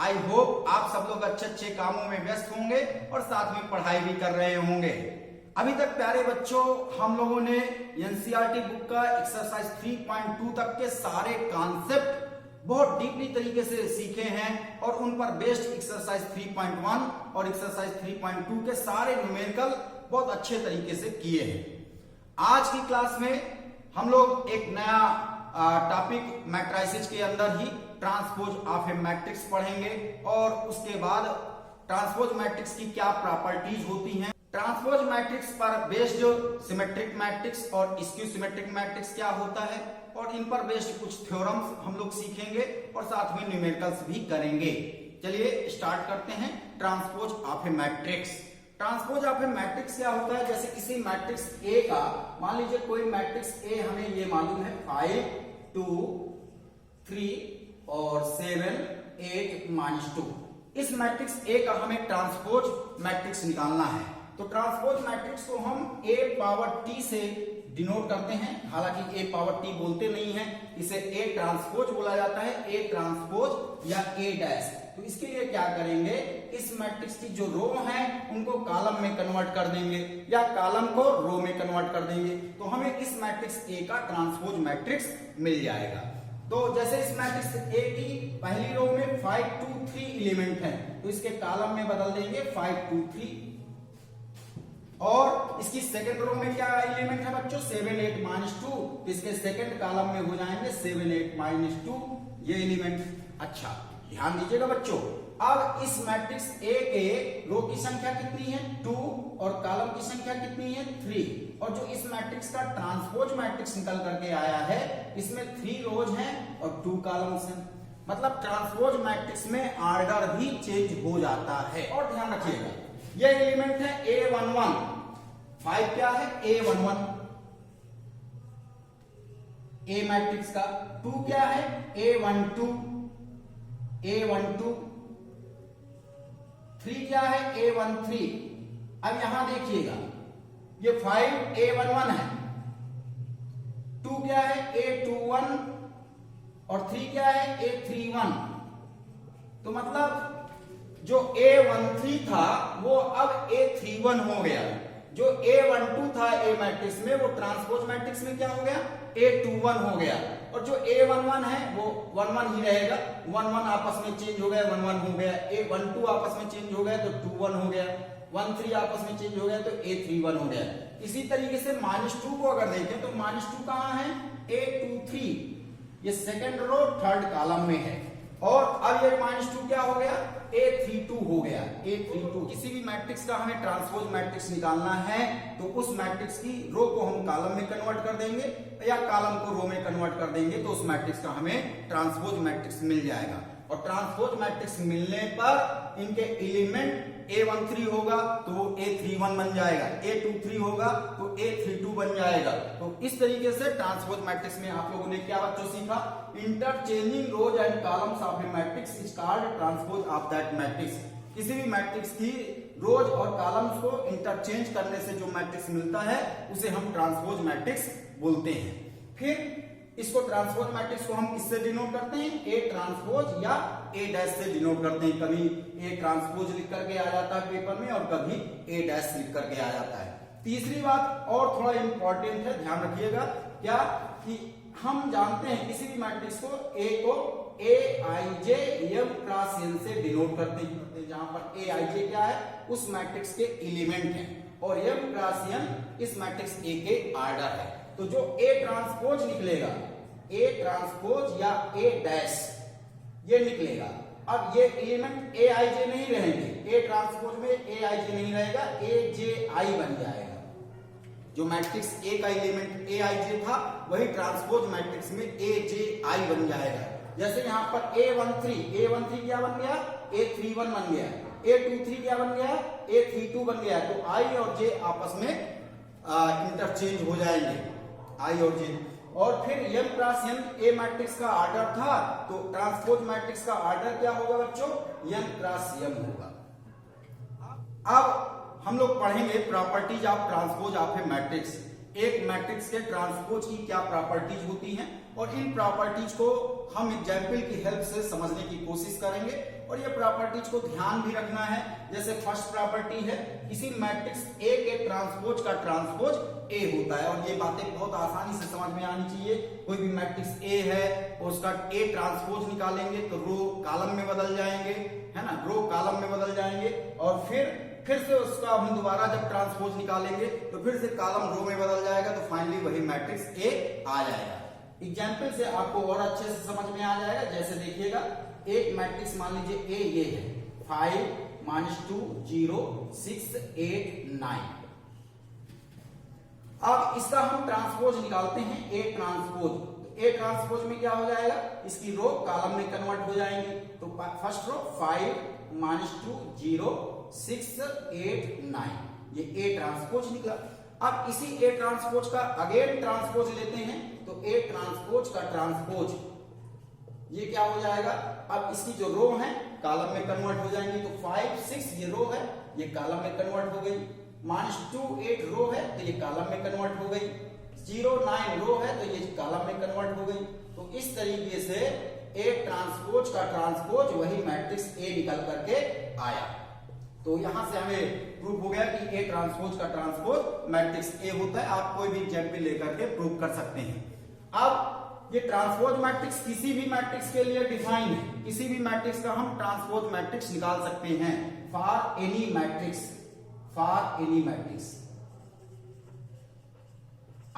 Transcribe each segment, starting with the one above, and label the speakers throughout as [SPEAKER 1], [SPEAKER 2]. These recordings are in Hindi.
[SPEAKER 1] आई होप आप सब लोग अच्छे अच्छे कामों में व्यस्त होंगे और साथ में पढ़ाई भी कर रहे होंगे। अभी तक प्यारे बच्चों हम लोगों ने एनसीईआरटी बुक का एक्सरसाइज 3.2 तक के सारे कॉन्सेप्ट बहुत डीपली तरीके से सीखे हैं और उन पर बेस्ड एक्सरसाइज 3.1 और एक्सरसाइज 3.2 के सारे न्यूमेरिकल बहुत अच्छे तरीके से किए हैं। आज की क्लास में हम लोग एक नया टॉपिक मैट्रिसेस के अंदर ही ट्रांसपोज ऑफ ए मैट्रिक्स पढ़ेंगे और उसके बाद ट्रांसपोज मैट्रिक्स की क्या प्रॉपर्टीज होती हैं, ट्रांसपोज मैट्रिक्स पर बेस्ड सिमेट्रिक मैट्रिक्स और स्क्यू सिमेट्रिक मैट्रिक्स क्या होता है और इन पर बेस्ड कुछ थ्योरम्स हम लोग सीखेंगे और साथ में न्यूमेरिकल्स भी करेंगे। चलिए स्टार्ट करते हैं। Transpose of a matrix. Transpose of a matrix क्या होता है, जैसे किसी मैट्रिक्स ए का मान लीजिए कोई मैट्रिक्स ए हमें ये मालूम है 5, 2, 3 और 7, 8, -2। इस मैट्रिक्स ए का हमें ट्रांसपोज मैट्रिक्स निकालना है। तो ट्रांसपोज मैट्रिक्स को हम a पावर t से डिनोट करते हैं, हालांकि a पावर t बोलते नहीं है, इसे a ट्रांसपोज बोला जाता है, a ट्रांसपोज या a डैश। तो इसके लिए क्या करेंगे, इस मैट्रिक्स की जो रो है उनको कॉलम में कन्वर्ट कर देंगे या कॉलम को रो में कन्वर्ट कर देंगे, तो हमें इस मैट्रिक्स a का ट्रांसपोज मैट्रिक्स मिल जाएगा। तो जैसे इस मैट्रिक्स A की पहली रो में 5, 2, 3 एलिमेंट है, तो इसके कॉलम में बदल देंगे 5, 2, 3 और इसकी सेकंड रो में क्या एलिमेंट है बच्चों 7, 8, -2, तो इसके सेकंड कॉलम में हो जाएंगे 7, 8, -2 ये एलिमेंट। अच्छा ध्यान दीजिएगा बच्चों, अब इस मैट्रिक्स A के रो की संख्या कितनी है 2 और कॉलम की संख्या कितनी है 3 और जो इस मैट्रिक्स का ट्रांसपोज मैट्रिक्स निकल करके आया है इसमें 3 रोज हैं और 2 कॉलम्स हैं, मतलब ट्रांसपोज मैट्रिक्स में ऑर्डर भी चेंज हो जाता है। और ध्यान रखिएगा ये एलिमेंट है A11, 5 क्या है A11 A मैट्रिक्स का, 2 क्या है A12, 3 क्या है A13। अब यहां देखिएगा ये 5 A11 है, 2 क्या है A21 और 3 क्या है A31। तो मतलब जो A13 था वो अब A31 हो गया, जो A12 था A मैट्रिक्स में वो ट्रांसपोज मैट्रिक्स में क्या हो गया A21 हो गया और जो A11 है वो 11 ही रहेगा, 11 आपस में चेंज हो गया 11 हो गया, A12 आपस में चेंज हो गया तो 21 हो गया, 13 आपस में चेंज हो गया तो A31 हो गया। इसी तरीके से -2 को अगर देखें तो -2 कहां है A23, ये सेकंड रो थर्ड कॉलम में है और अब ये -2 क्या हो गया A32 हो गया, A32। किसी भी मैट्रिक्स का हमें ट्रांसपोज मैट्रिक्स निकालना है तो उस मैट्रिक्स की रो को हम कॉलम में कन्वर्ट कर देंगे या कॉलम को रो में कन्वर्ट कर देंगे तो उस मैट्रिक्स का हमें ट्रांसपोज मैट्रिक्स मिल जाएगा। और ट्रांसपोज मैट्रिक्स मिलने पर इनके एलिमेंट A13 होगा तो वो A31 बन जाएगा, A23 होगा तो A32 बन जाएगा। तो इस तरीके से ट्रांसपोज मैट्रिक्स में आप लोगों ने क्या बच्चों सीखा, interchanging rows and columns of a matrix is called transpose of that matrix. किसी भी मैट्रिक्स की रोज और कॉलम्स को इंटरचेंज करने से जो मैट्रिक्स मिलता है उसे हम ट्रांसपोज मैट्रिक्स बोलते हैं। फिर इसको ट्रांसपोज मैट्रिक्स को हम किससे डिनोट करते हैं, A ट्रांसपोज या A डैश से डिनोट करते हैं। कभी A ट्रांसपोज लिख करके आ जाता है पेपर में और कभी A डैश लिख करके आ जाता है। तीसरी बात और थोड़ा इंपॉर्टेंट है, ध्यान रखिएगा, क्या कि हम जानते हैं किसी भी मैट्रिक्स को A को Aij M क्रॉस N से डिनोट करते हैं, जहां पर Aij क्या है उस मैट्रिक्स के एलिमेंट है और M क्रॉस N इस मैट्रिक्स A के ऑर्डर है। तो जो A ट्रांसपोज निकलेगा A ट्रांसपोज या A डैश ये निकलेगा। अब ये एलिमेंट Aij नहीं रहेंगे, A ट्रांसपोज में Aij नहीं रहेगा, Aji बन जाएगा। जो मैट्रिक्स A का एलिमेंट Aij था वही ट्रांसपोज मैट्रिक्स में Aji बन जाएगा। जैसे यहाँ पर A13 क्या बन गया A31 बन गया, A23 क्या बन गया A32 बन गया। तो I और J आपस में इंटरचेंज हो जाएंगे, I और J। और फिर M cross N A matrix का ऑर्डर था तो ट्रांसपोज मैट्रिक्स का ऑर्डर क्या होगा बच्चों M क्रॉस M होगा। अब हम लोग पढ़ेंगे properties of transpose of a matrix. एक मैट्रिक्स के ट्रांसपोज की क्या प्रॉपर्टीज होती हैं और इन प्रॉपर्टीज को हम एग्जाम्पल की हेल्प से समझने की कोशिश करेंगे और ये प्रॉपर्टीज को ध्यान भी रखना है। जैसे फर्स्ट प्रॉपर्टी है किसी मैट्रिक्स ए के ट्रांसपोज का ट्रांसपोज ए होता है और ये बातें बहुत आसानी से समझ में आनी चाहिए। कोई भी मैट्रिक्स ए है उसका ए ट्रांसपोज निकालेंगे तो रो कॉलम में बदल जाएंगे, है ना, रो कॉलम में बदल जाएंगे और फिर से उसका हम दोबारा जब ट्रांसपोज निकालेंगे तो फिर से कॉलम रो में बदल जाएगा तो फाइनली वही मैट्रिक्स ए आ जाएगा। एग्जाम्पल से आपको और अच्छे से समझ में आ जाएगा। जैसे देखिएगा एक मैट्रिक्स मान लीजिए ए ये है 5 -2 0 6 8 9। अब इसका हम ट्रांसपोज निकालते हैं ए ट्रांसपोज। ए ट्रांसपोज में क्या हो जाएगा, इसकी रो कॉलम में कन्वर्ट हो जाएंगी। तो फर्स्ट रो 5 -2 0 6 8 9 ये ए ट्रांसपोज निकला। अब इसी ए ट्रांसपोज का अगेन ट्रांसपोज लेते हैं तो ए ट्रांसपोज का ट्रांसपोज ये क्या हो जाएगा, अब इसकी जो रो है कॉलम में कन्वर्ट हो जाएंगी। तो 5 6 ये रो है ये कॉलम में कन्वर्ट हो गई, -2 8 रो है तो ये कॉलम में कन्वर्ट हो गई, 0 9 रो है तो ये कॉलम में कन्वर्ट हो गई। तो इस तरीके से ए ट्रांसपोज का ट्रांसपोज वही मैट्रिक्स ए निकल करके आया। तो यहां से हमें प्रूफ हो गया कि ए ट्रांसपोज का ट्रांसपोज मैट्रिक्स ए होता है। आप कोई भी एग्जाम्पल लेकर के प्रूफ कर सकते हैं। अब ये ट्रांसपोज मैट्रिक्स किसी भी मैट्रिक्स के लिए डिफाइन है। किसी भी मैट्रिक्स का हम ट्रांसपोज मैट्रिक्स निकाल सकते हैं for any matrix, for any matrix.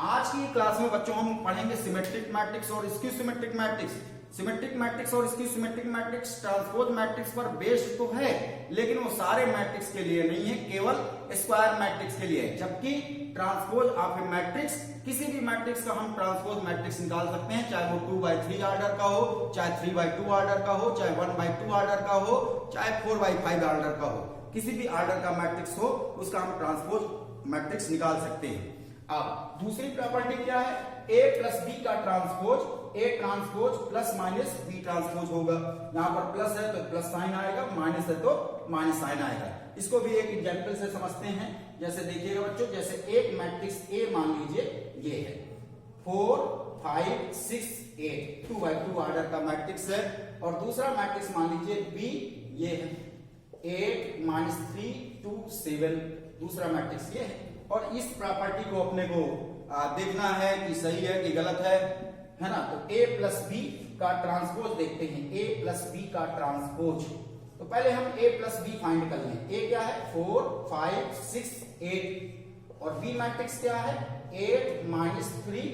[SPEAKER 1] आज की क्लास में बच्चों हम पढ़ेंगे सिमेट्रिक मैट्रिक्स और skew symmetric matrix. Symmetric matrix और skew symmetric matrix transpose matrix पर बेस्ड तो है लेकिन वो सारे मैट्रिक्स के लिए नहीं है, केवल स्क्वायर मैट्रिक्स के लिए है। जबकि ट्रांसपोज ऑफ ए मैट्रिक्स, किसी भी मैट्रिक्स का हम ट्रांसपोज मैट्रिक्स निकाल सकते हैं, चाहे वो 2/3 ऑर्डर का हो, चाहे 3/2 ऑर्डर का हो, चाहे 1/2 ऑर्डर का हो, चाहे 4/5 ऑर्डर का हो। किसी भी ऑर्डर का मैट्रिक्स हो उसका हम ट्रांसपोज मैट्रिक्स निकाल सकते हैं। अब दूसरी प्रॉपर्टी क्या है, ए प्लस बी का transpose, A transpose plus minus B transpose होगा। यहां पर प्लस है तो प्लस साइन आएगा, माइनस है तो माइनस साइन आएगा। इसको भी एक एग्जांपल से समझते हैं। जैसे देखिएगा बच्चों, जैसे एक मैट्रिक्स ए मान लीजिए ये है 4 5 6 8 2/2 ऑर्डर का मैट्रिक्स है और दूसरा मैट्रिक्स मान लीजिए बी ये है 8 -3 2 7 दूसरा मैट्रिक्स ये है। और इस प्रॉपर्टी को अपने को देखना है कि सही है कि गलत है ना। तो a प्लस बी का ट्रांसपोज देखते हैं, a प्लस बी का ट्रांसपोज। तो पहले हम a प्लस बी फाइंड कर लें। a क्या है 4 5 6 8 और b मैट्रिक्स क्या है 8 -3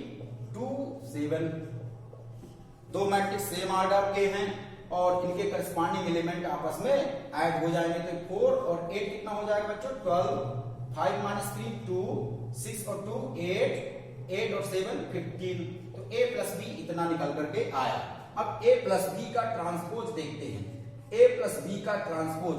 [SPEAKER 1] 2 7। दो मैट्रिक्स सेम ऑर्डर के हैं और इनके करस्पॉन्डिंग एलिमेंट आपस में ऐड हो जाएंगे। तो 4 और 8 कितना हो जाएगा बच्चों 12, 5 -3 2, 6 और 2 8 और 7 15। तो a प्लस बी इतना निकल करके आया। अब a प्लस बी का ट्रांसपोज देखते हैं। a प्लस बी का ट्रांसपोज,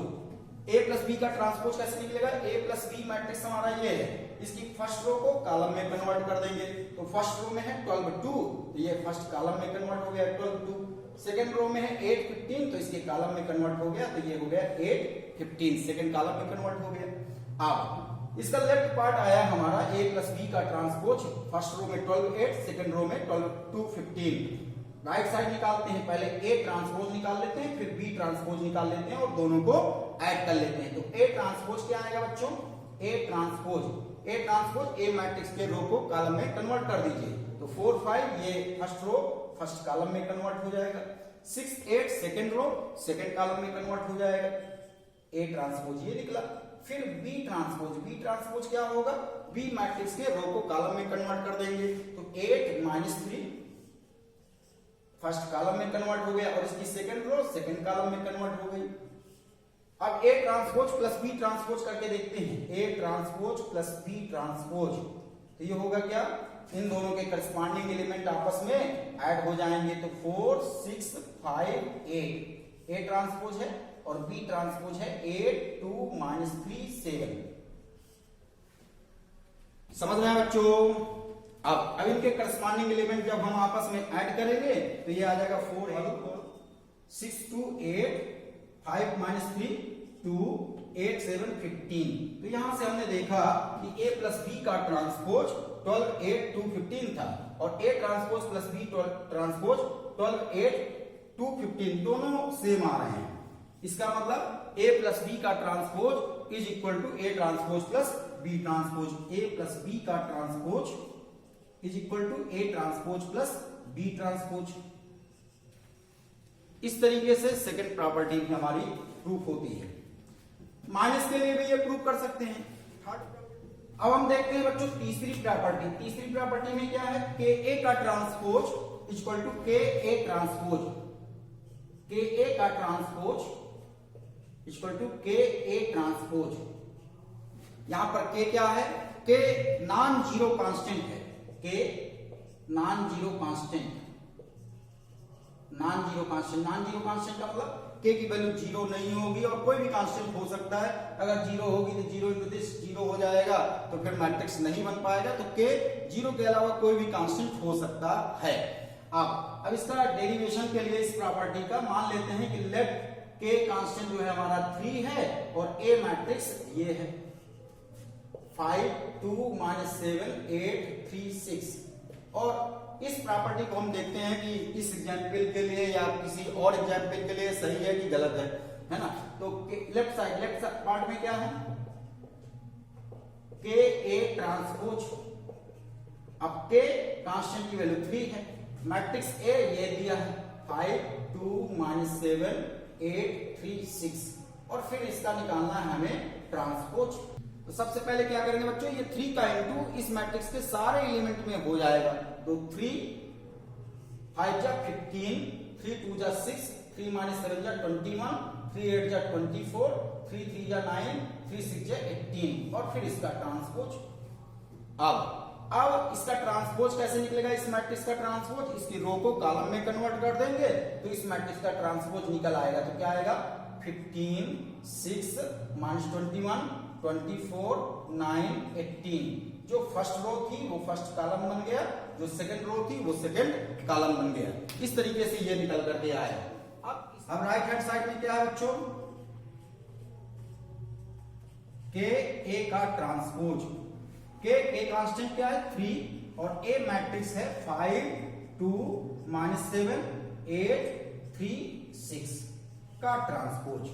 [SPEAKER 1] a प्लस बी का ट्रांसपोज कैसे निकलेगा, a प्लस बी मैट्रिक्स हमारा ये है, इसकी फर्स्ट रो को कॉलम में कन्वर्ट कर देंगे। तो फर्स्ट रो में है 12 2 तो ये फर्स्ट कॉलम में कन्वर्ट हो गया 12 2। सेकंड रो में है 8 15 तो इसके कॉलम में कन्वर्ट हो गया तो ये हो गया 8 15 सेकंड कॉलम में कन्वर्ट हो गया। अब इसका लेफ्ट पार्ट आया हमारा a प्लस बी का ट्रांसपोज, फर्स्ट रो में 12 8 सेकंड रो में 12 2 15। राइट साइड निकालते हैं, पहले a ट्रांसपोज निकाल लेते हैं फिर b ट्रांसपोज निकाल लेते हैं और दोनों को ऐड कर लेते हैं। तो a ट्रांसपोज क्या आएगा बच्चों, a ट्रांसपोज a मैट्रिक्स के रो को कॉलम में कन्वर्ट कर दीजिए। तो 4 5 ये फर्स्ट रो फर्स्ट कॉलम में कन्वर्ट हो जाएगा, 6 8 सेकंड रो सेकंड कॉलम में कन्वर्ट हो जाएगा। a ट्रांसपोज ये निकला। फिर b ट्रांसपोज क्या होगा, b मैट्रिक्स के रो को कॉलम में कन्वर्ट कर देंगे। तो 8 -3 फर्स्ट कॉलम में कन्वर्ट हो गया और इसकी सेकंड रो सेकंड कॉलम में कन्वर्ट हो गई। अब a transpose plus b transpose करके देखते हैं, a transpose plus b transpose. तो ये होगा क्या, इन दोनों के करस्पॉन्डिंग एलिमेंट आपस में ऐड हो जाएंगे। तो 4 6 5 8 a ट्रांसपोज है और b ट्रांसपोज है 8 2 -3 7। समझ रहे हैं बच्चों। अब इनके करस्पॉन्डिंग एलिमेंट जब हम आपस में ऐड करेंगे तो ये आ जाएगा 4 6 2 8 5 -3 2 8 7 15। तो यहां से हमने देखा कि a प्लस b का ट्रांसपोज 12 8 2 15 था और a transpose plus b transpose 12 8 2 15 दोनों सेम आ रहे हैं। इसका मतलब a प्लस b का transpose is equal to a transpose plus b transpose. a plus b का transpose is equal to a transpose plus b transpose. इस तरीके से सेकंड प्रॉपर्टी भी हमारी प्रूफ होती है। माइनस के लिए भी ये प्रूफ कर सकते हैं। अब हम देखते हैं बच्चों तीसरी प्रॉपर्टी। तीसरी प्रॉपर्टी में क्या है, के ए का ट्रांसपोज इक्वल टू के ए ट्रांसपोज। के ए का ट्रांसपोज इक्वल टू के ए ट्रांसपोज। यहां पर के क्या है, के नॉन जीरो कांस्टेंट है। के non zero constant, non zero constant, non zero constant का मतलब के की वैल्यू जीरो नहीं होगी और कोई भी कांस्टेंट हो सकता है। अगर जीरो होगी तो जीरो इंटू दिस जीरो हो जाएगा तो फिर मैट्रिक्स नहीं बन पाएगा। तो के जीरो के अलावा कोई भी कांस्टेंट हो सकता है। अब इसका डेरिवेशन के लिए इस प्रॉपर्टी का मान लेते हैं कि लेट के कांस्टेंट जो है हमारा 3 है और ए मैट्रिक्स ये है 5 2 -7 8 3 6। और इस प्रॉपर्टी को हम देखते हैं कि इस एग्जाम्पल के लिए या किसी और एग्जाम्पल के लिए सही है कि गलत है ना। तो लेफ्ट साइड पार्ट में क्या है, के ए ट्रांसपोज। अब के कांस्टेंट की वैल्यू 3 है, मैट्रिक्स ए ये दिया है 5 2 -7 8 3 6 और फिर इसका निकालना है हमें ट्रांसपोज। तो सबसे पहले क्या करेंगे बच्चों, ये 3 का इंटू इस मैट्रिक्स के सारे एलिमेंट में हो जाएगा। तो 3 5 जा 15, 3 2 जा 6, 3 -7 जा 21, 3 8 जा 24, 3 3 जा 9, 3 6 जा 18 और फिर इसका ट्रांसपोज। अब इसका ट्रांसपोज कैसे निकलेगा, इस मैट्रिक्स का ट्रांसपोज, इसकी रो को कॉलम में कन्वर्ट कर देंगे तो इस मैट्रिक्स का ट्रांसपोज निकल आएगा। तो क्या आएगा 15 6 -21 24 9 18। जो फर्स्ट रो थी वो फर्स्ट कॉलम बन गया, जो सेकंड रो थी वो सेकंड कॉलम बन गया। इस तरीके से ये निकल करके आया। अब राइट हैंड साइड में क्या है बच्चों, के ए का ट्रांसपोज। के कांस्टेंट क्या है 3 और ए मैट्रिक्स है 5 2 -7 8 3 6 का ट्रांसपोज।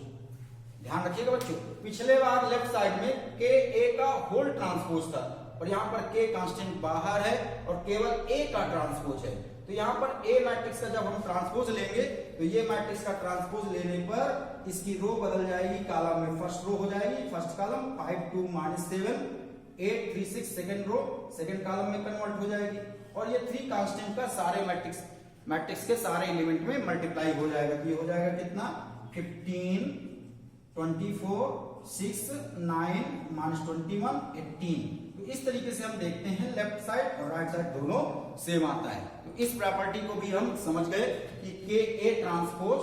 [SPEAKER 1] ध्यान रखिएगा बच्चों, पिछले बार लेफ्ट साइड में के ए का होल ट्रांसपोज था और यहां पर के कांस्टेंट बाहर है और केवल ए का ट्रांसपोज है। तो यहां पर ए मैट्रिक्स का जब हम ट्रांसपोज लेंगे तो ये मैट्रिक्स का ट्रांसपोज लेने पर इसकी रो बदल जाएगी, कॉलम में फर्स्ट रो हो जाएगी, first column 5 2 -7 8 3 6 second row second column में कन्वर्ट हो जाएगी और ये 3 कांस्टेंट का सारे मैट्रिक्स के सारे एलिमेंट में मल्टीप्लाई हो जाएगा। तो ये हो जाएगा कितना 15 24 6 9 -21 18। तो इस तरीके से हम देखते हैं लेफ्ट साइड और राइट साइड दोनों सेम आता है। तो इस प्रॉपर्टी को भी हम समझ गए कि के ए ट्रांसपोज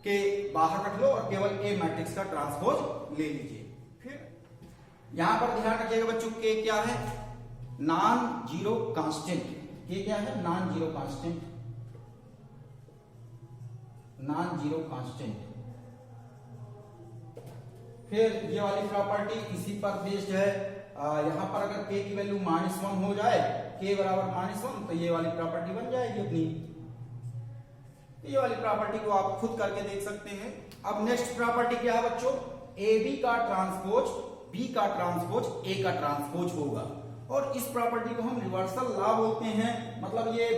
[SPEAKER 1] के बाहर रख लो और केवल ए मैट्रिक्स का ट्रांसपोज ले लीजिए। फिर यहां पर ध्यान रखिएगा बच्चों, के क्या है नॉन जीरो कांस्टेंट। के क्या है non zero constant, non zero constant. फिर ये वाली प्रॉपर्टी इसी पर बेस्ड है। यहां पर अगर k की वैल्यू -1 हो जाए, k बराबर -1, तो ये वाली प्रॉपर्टी बन जाएगी अपनी। ये वाली प्रॉपर्टी को आप खुद करके देख सकते हैं। अब नेक्स्ट प्रॉपर्टी क्या है बच्चों, ए बी का ट्रांसपोज बी का ट्रांसपोज ए का ट्रांसपोज होगा और इस प्रॉपर्टी को हम रिवर्सल लॉ बोलते हैं। मतलब ये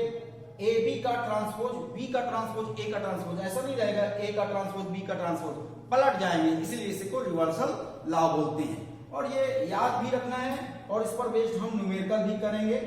[SPEAKER 1] ए बी का ट्रांसपोज बी का ट्रांसपोज ए का ट्रांसपोज ऐसा नहीं रहेगा, ए का ट्रांसपोज बी का ट्रांसपोज पलट जाएंगे, इसलिए इसे को रिवर्सल लॉ बोलते हैं। और ये याद भी रखना है और इस पर बेस्ड हम न्यूमेरिकल भी करेंगे।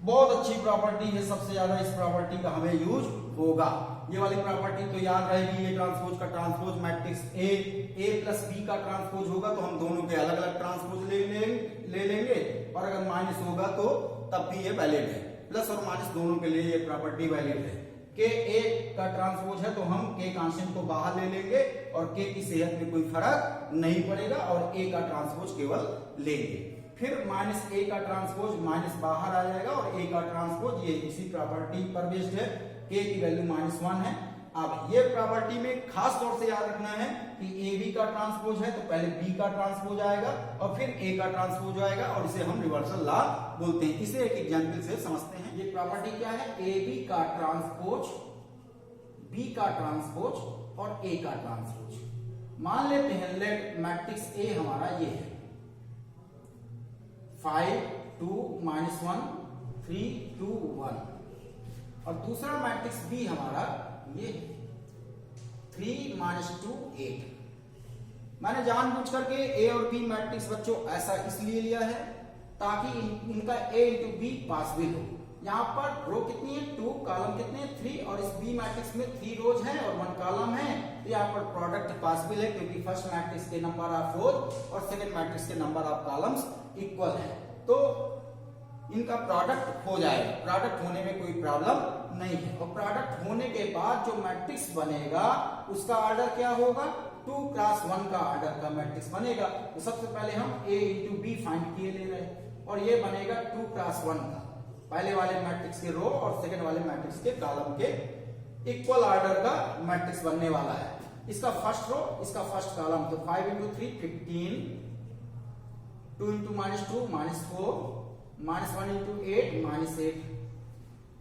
[SPEAKER 1] बहुत अच्छी प्रॉपर्टी है, सबसे ज्यादा इस प्रॉपर्टी का हमें यूज होगा। ये वाली प्रॉपर्टी तो याद रहेगी, ये ट्रांसपोज का transpose matrix A plus B का ट्रांसपोज होगा तो हम दोनों के अलग अलग ट्रांसपोज ले लेंगे और अगर माइनस होगा तो तब भी ये वैलिड है। प्लस और माइनस दोनों के लिए ये प्रॉपर्टी वैलिड है। के ए का ट्रांसपोज है तो हम के कांस्टेंट को बाहर ले लेंगे और के की सेहत में कोई फर्क नहीं पड़ेगा और ए का ट्रांसपोज केवल लेंगे। फिर -a का ट्रांसपोज माइनस बाहर आ जाएगा और a का ट्रांसपोज ये इसी प्रॉपर्टी पर बेस्ड है। k की वैल्यू -1 है अब ये प्रॉपर्टी में खास तौर से याद रखना है कि ए बी का ट्रांसपोज है तो पहले बी का ट्रांसपोज आएगा और फिर ए का ट्रांसपोज आएगा, और इसे हम रिवर्सल लॉ बोलते हैं। इसे एक एग्जांपल से समझते हैं। ये प्रॉपर्टी क्या है? ए बी का ट्रांसपोज, बी का ट्रांसपोज और ए का ट्रांसपोज। मान लेते हैं लेट मैट्रिक्स ए हमारा ये है 5 2 -1 3 2 1, और दूसरा मैट्रिक्स बी हमारा ये 3 -2 8। मैंने जानबूझ करके ए और बी मैट्रिक्स बच्चों ऐसा इसलिए लिया है ताकि इनका ए इंटू बी पॉसिबल हो। यहाँ पर रो कितनी है? 2, कॉलम कितने हैं? 3, और इस बी मैट्रिक्स में 3 रोज हैं और 1 कॉलम है, तो यहाँ पर प्रोडक्ट पॉसिबल है क्योंकि फर्स्ट मैट्रिक्स के नंबर ऑफ रोज और सेकंड मैट्रिक्स के नंबर ऑफ कॉलम्स इक्वल है, तो इनका प्रोडक्ट हो जाएगा। प्रोडक्ट होने में कोई प्रॉब्लम नहीं है, और प्रोडक्ट होने के बाद जो मैट्रिक्स बनेगा उसका ऑर्डर क्या होगा? 2 × 1 का ऑर्डर का मैट्रिक्स बनेगा। तो सबसे पहले हम ए इंटू बी फाइंड किए ले रहे हैं, और ये बनेगा 2 × 1 का, पहले वाले मैट्रिक्स के रो और सेकंड वाले मैट्रिक्स के कॉलम के इक्वल ऑर्डर का मैट्रिक्स बनने वाला है। इसका फर्स्ट रो, इसका फर्स्ट कॉलम, तो 5 × 3 15, 2 × -2 -4, -1 × 8 -8।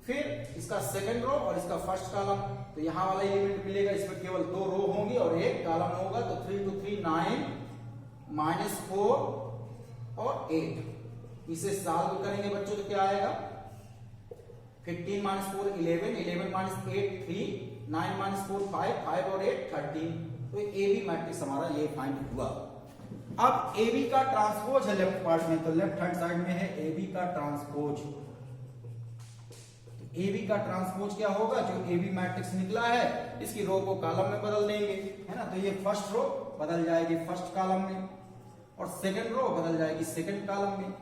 [SPEAKER 1] फिर इसका सेकंड रो और इसका फर्स्ट कॉलम, तो यहां वाला एलिमेंट मिलेगा, इसमें केवल 2 रो होंगी और 1 कॉलम होगा, तो 3 × 3 9 -4 और 8। इसे सॉल्व करेंगे बच्चों तो क्या आएगा? 15 -4 11, 11 - 8 3, 9 -4 5, 5 और 8 13। तो ए बी मैट्रिक्स हमारा ये फाइंड हुआ। अब ए बी का ट्रांसपोज है लेफ्ट पार्ट में, तो लेफ्ट हैंड साइड में है ए बी का ट्रांसपोज। ए बी का ट्रांसपोज क्या होगा? जो ए बी मैट्रिक्स निकला है इसकी रो को कॉलम में बदल देंगे, है ना, तो ये फर्स्ट रो बदल जाएगी फर्स्ट कॉलम में और सेकंड रो बदल जाएगी सेकंड कॉलम में।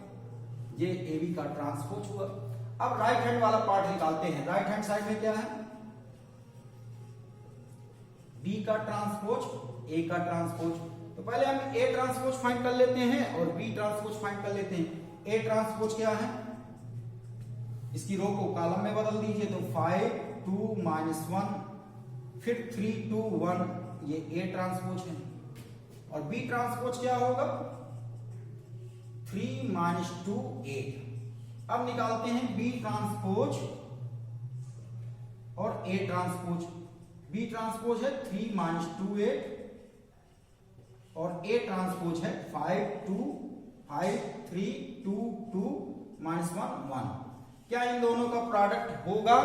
[SPEAKER 1] ये ए बी का ट्रांसपोज हुआ। अब राइट हैंड वाला पार्ट निकालते हैं। राइट हैंड साइड में क्या है? बी का ट्रांसपोज, ए का ट्रांसपोज। तो पहले हम ए ट्रांसपोज फाइंड कर लेते हैं और बी ट्रांसपोज फाइंड कर लेते हैं। ए ट्रांसपोज क्या है? इसकी रो को कॉलम में बदल दीजिए, तो 5 2 -1 फिर 3 2 1, ये ए ट्रांसपोज है। और बी ट्रांसपोज क्या होगा? 3 -2 8। अब निकालते हैं बी ट्रांसपोज और ए ट्रांसपोज। बी ट्रांसपोज है 3 -2 8 और ए ट्रांसपोज है 5 2 5 3 2 2 -1 1। क्या इन दोनों का प्रोडक्ट होगा?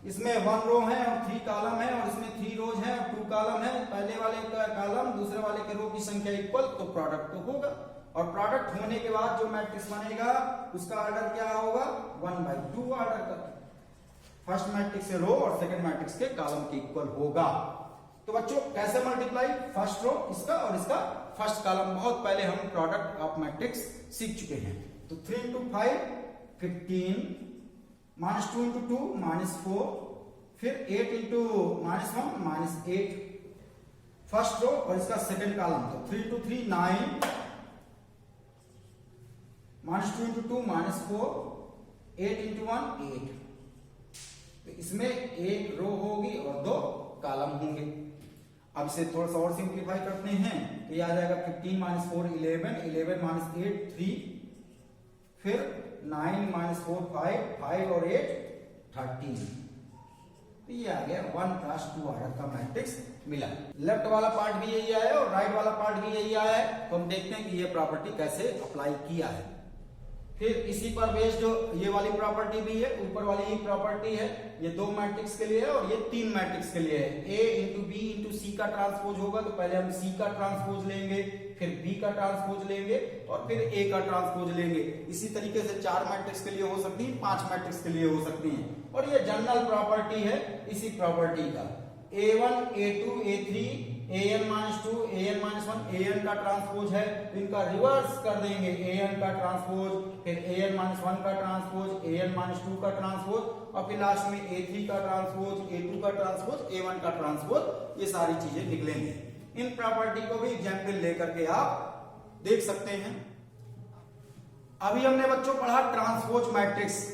[SPEAKER 1] इसमें 1 रो है और 3 कॉलम है, और इसमें 3 रोज है और 2 कॉलम है। पहले वाले का कॉलम दूसरे वाले के रो की संख्या इक्वल, तो प्रोडक्ट तो होगा। और प्रोडक्ट होने के बाद जो मैट्रिक्स बनेगा उसका ऑर्डर क्या होगा? 1/2 ऑर्डर का। फर्स्ट मैट्रिक्स से रो और सेकंड मैट्रिक्स के कॉलम के इक्वल होगा। तो बच्चों कैसे मल्टीप्लाई? फर्स्ट रो इसका और इसका फर्स्ट कॉलम। बहुत पहले हम प्रोडक्ट ऑफ मैट्रिक्स सीख चुके हैं। तो 3 × 5 15, -2 × 2 -4, फिर 8 × -1 -8 फर्स्ट रो और इसका सेकंड कॉलम। तो 3 × 3 9, -2 × 2 -4, 8 × 1 8। तो इसमें एक रो होगी और 2 कॉलम होंगे। अब इसे थोड़ा सा और सिंप्लीफाई करते हैं तो ये आ जाएगा 15 -4 11, 11 -8 3, फिर 9 -4 5, 5 और 8 13। तो ये आ गया 1 + 2 ऑर्डर का मैट्रिक्स मिला। लेफ्ट वाला पार्ट भी यही आया और राइट वाला पार्ट भी यही आया है। तो हम देखते हैं कि ये प्रॉपर्टी कैसे अप्लाई किया है। फिर इसी पर बेस्ड जो ये वाली प्रॉपर्टी भी है, ऊपर वाली ही प्रॉपर्टी है। ये 2 मैट्रिक्स के लिए है और ये 3 मैट्रिक्स के लिए है। ए इंटू बी इंटू सी का ट्रांसपोज होगा, तो पहले हम सी का ट्रांसपोज लेंगे, फिर बी का ट्रांसपोज लेंगे और फिर ए का ट्रांसपोज लेंगे। इसी तरीके से 4 मैट्रिक्स के लिए हो सकती है, 5 मैट्रिक्स के लिए हो सकती है। और ये जनरल प्रॉपर्टी है इसी प्रॉपर्टी का। A1 A2 A3 an-2 an-1 an का ट्रांसपोज है, तो इनका रिवर्स कर देंगे। an का ट्रांसपोज, फिर an-1 का ट्रांसपोज, an-2 का ट्रांसपोज और फिर लास्ट में A3 का ट्रांसपोज, A2 का ट्रांसपोज, A1 का ट्रांसपोज। ये सारी चीजें निकलेंगे। इन प्रॉपर्टी को भी एग्जाम्पल लेकर के आप देख सकते हैं। अभी हमने बच्चों पढ़ा ट्रांसपोज मैट्रिक्स,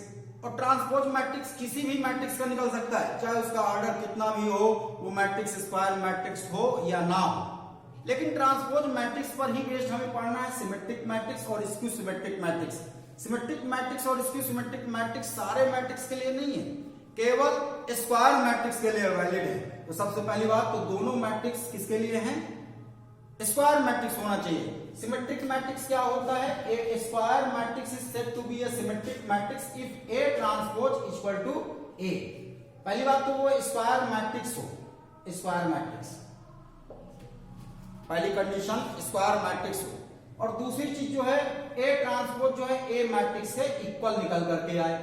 [SPEAKER 1] और ट्रांसपोज मैट्रिक्स किसी भी मैट्रिक्स का निकल सकता है, चाहे उसका ऑर्डर कितना भी हो, वो मैट्रिक्स स्क्वायर मैट्रिक्स हो या ना हो। लेकिन ट्रांसपोज मैट्रिक्स पर ही बेस्ड हमें पढ़ना है सिमेट्रिक मैट्रिक्स और skew symmetric matrix. Symmetric matrix और स्क्यू सिमेट्रिक मैट्रिक्स सारे मैट्रिक्स के लिए नहीं है, केवल स्क्वायर मैट्रिक्स के लिए वैलिड है। तो सबसे पहली बात तो दोनों मैट्रिक्स किसके लिए हैं? स्क्वायर मैट्रिक्स होना चाहिए। सिमेट्रिक मैट्रिक्स क्या होता है? A square matrix is said to be a symmetric matrix if A transpose equal to A. पहली बात तो वो स्क्वायर मैट्रिक्स हो, स्क्वायर मैट्रिक्स, पहली कंडीशन स्क्वायर मैट्रिक्स हो। और दूसरी चीज जो है ए ट्रांसपोज जो है ए मैट्रिक्स से इक्वल निकल करके आए,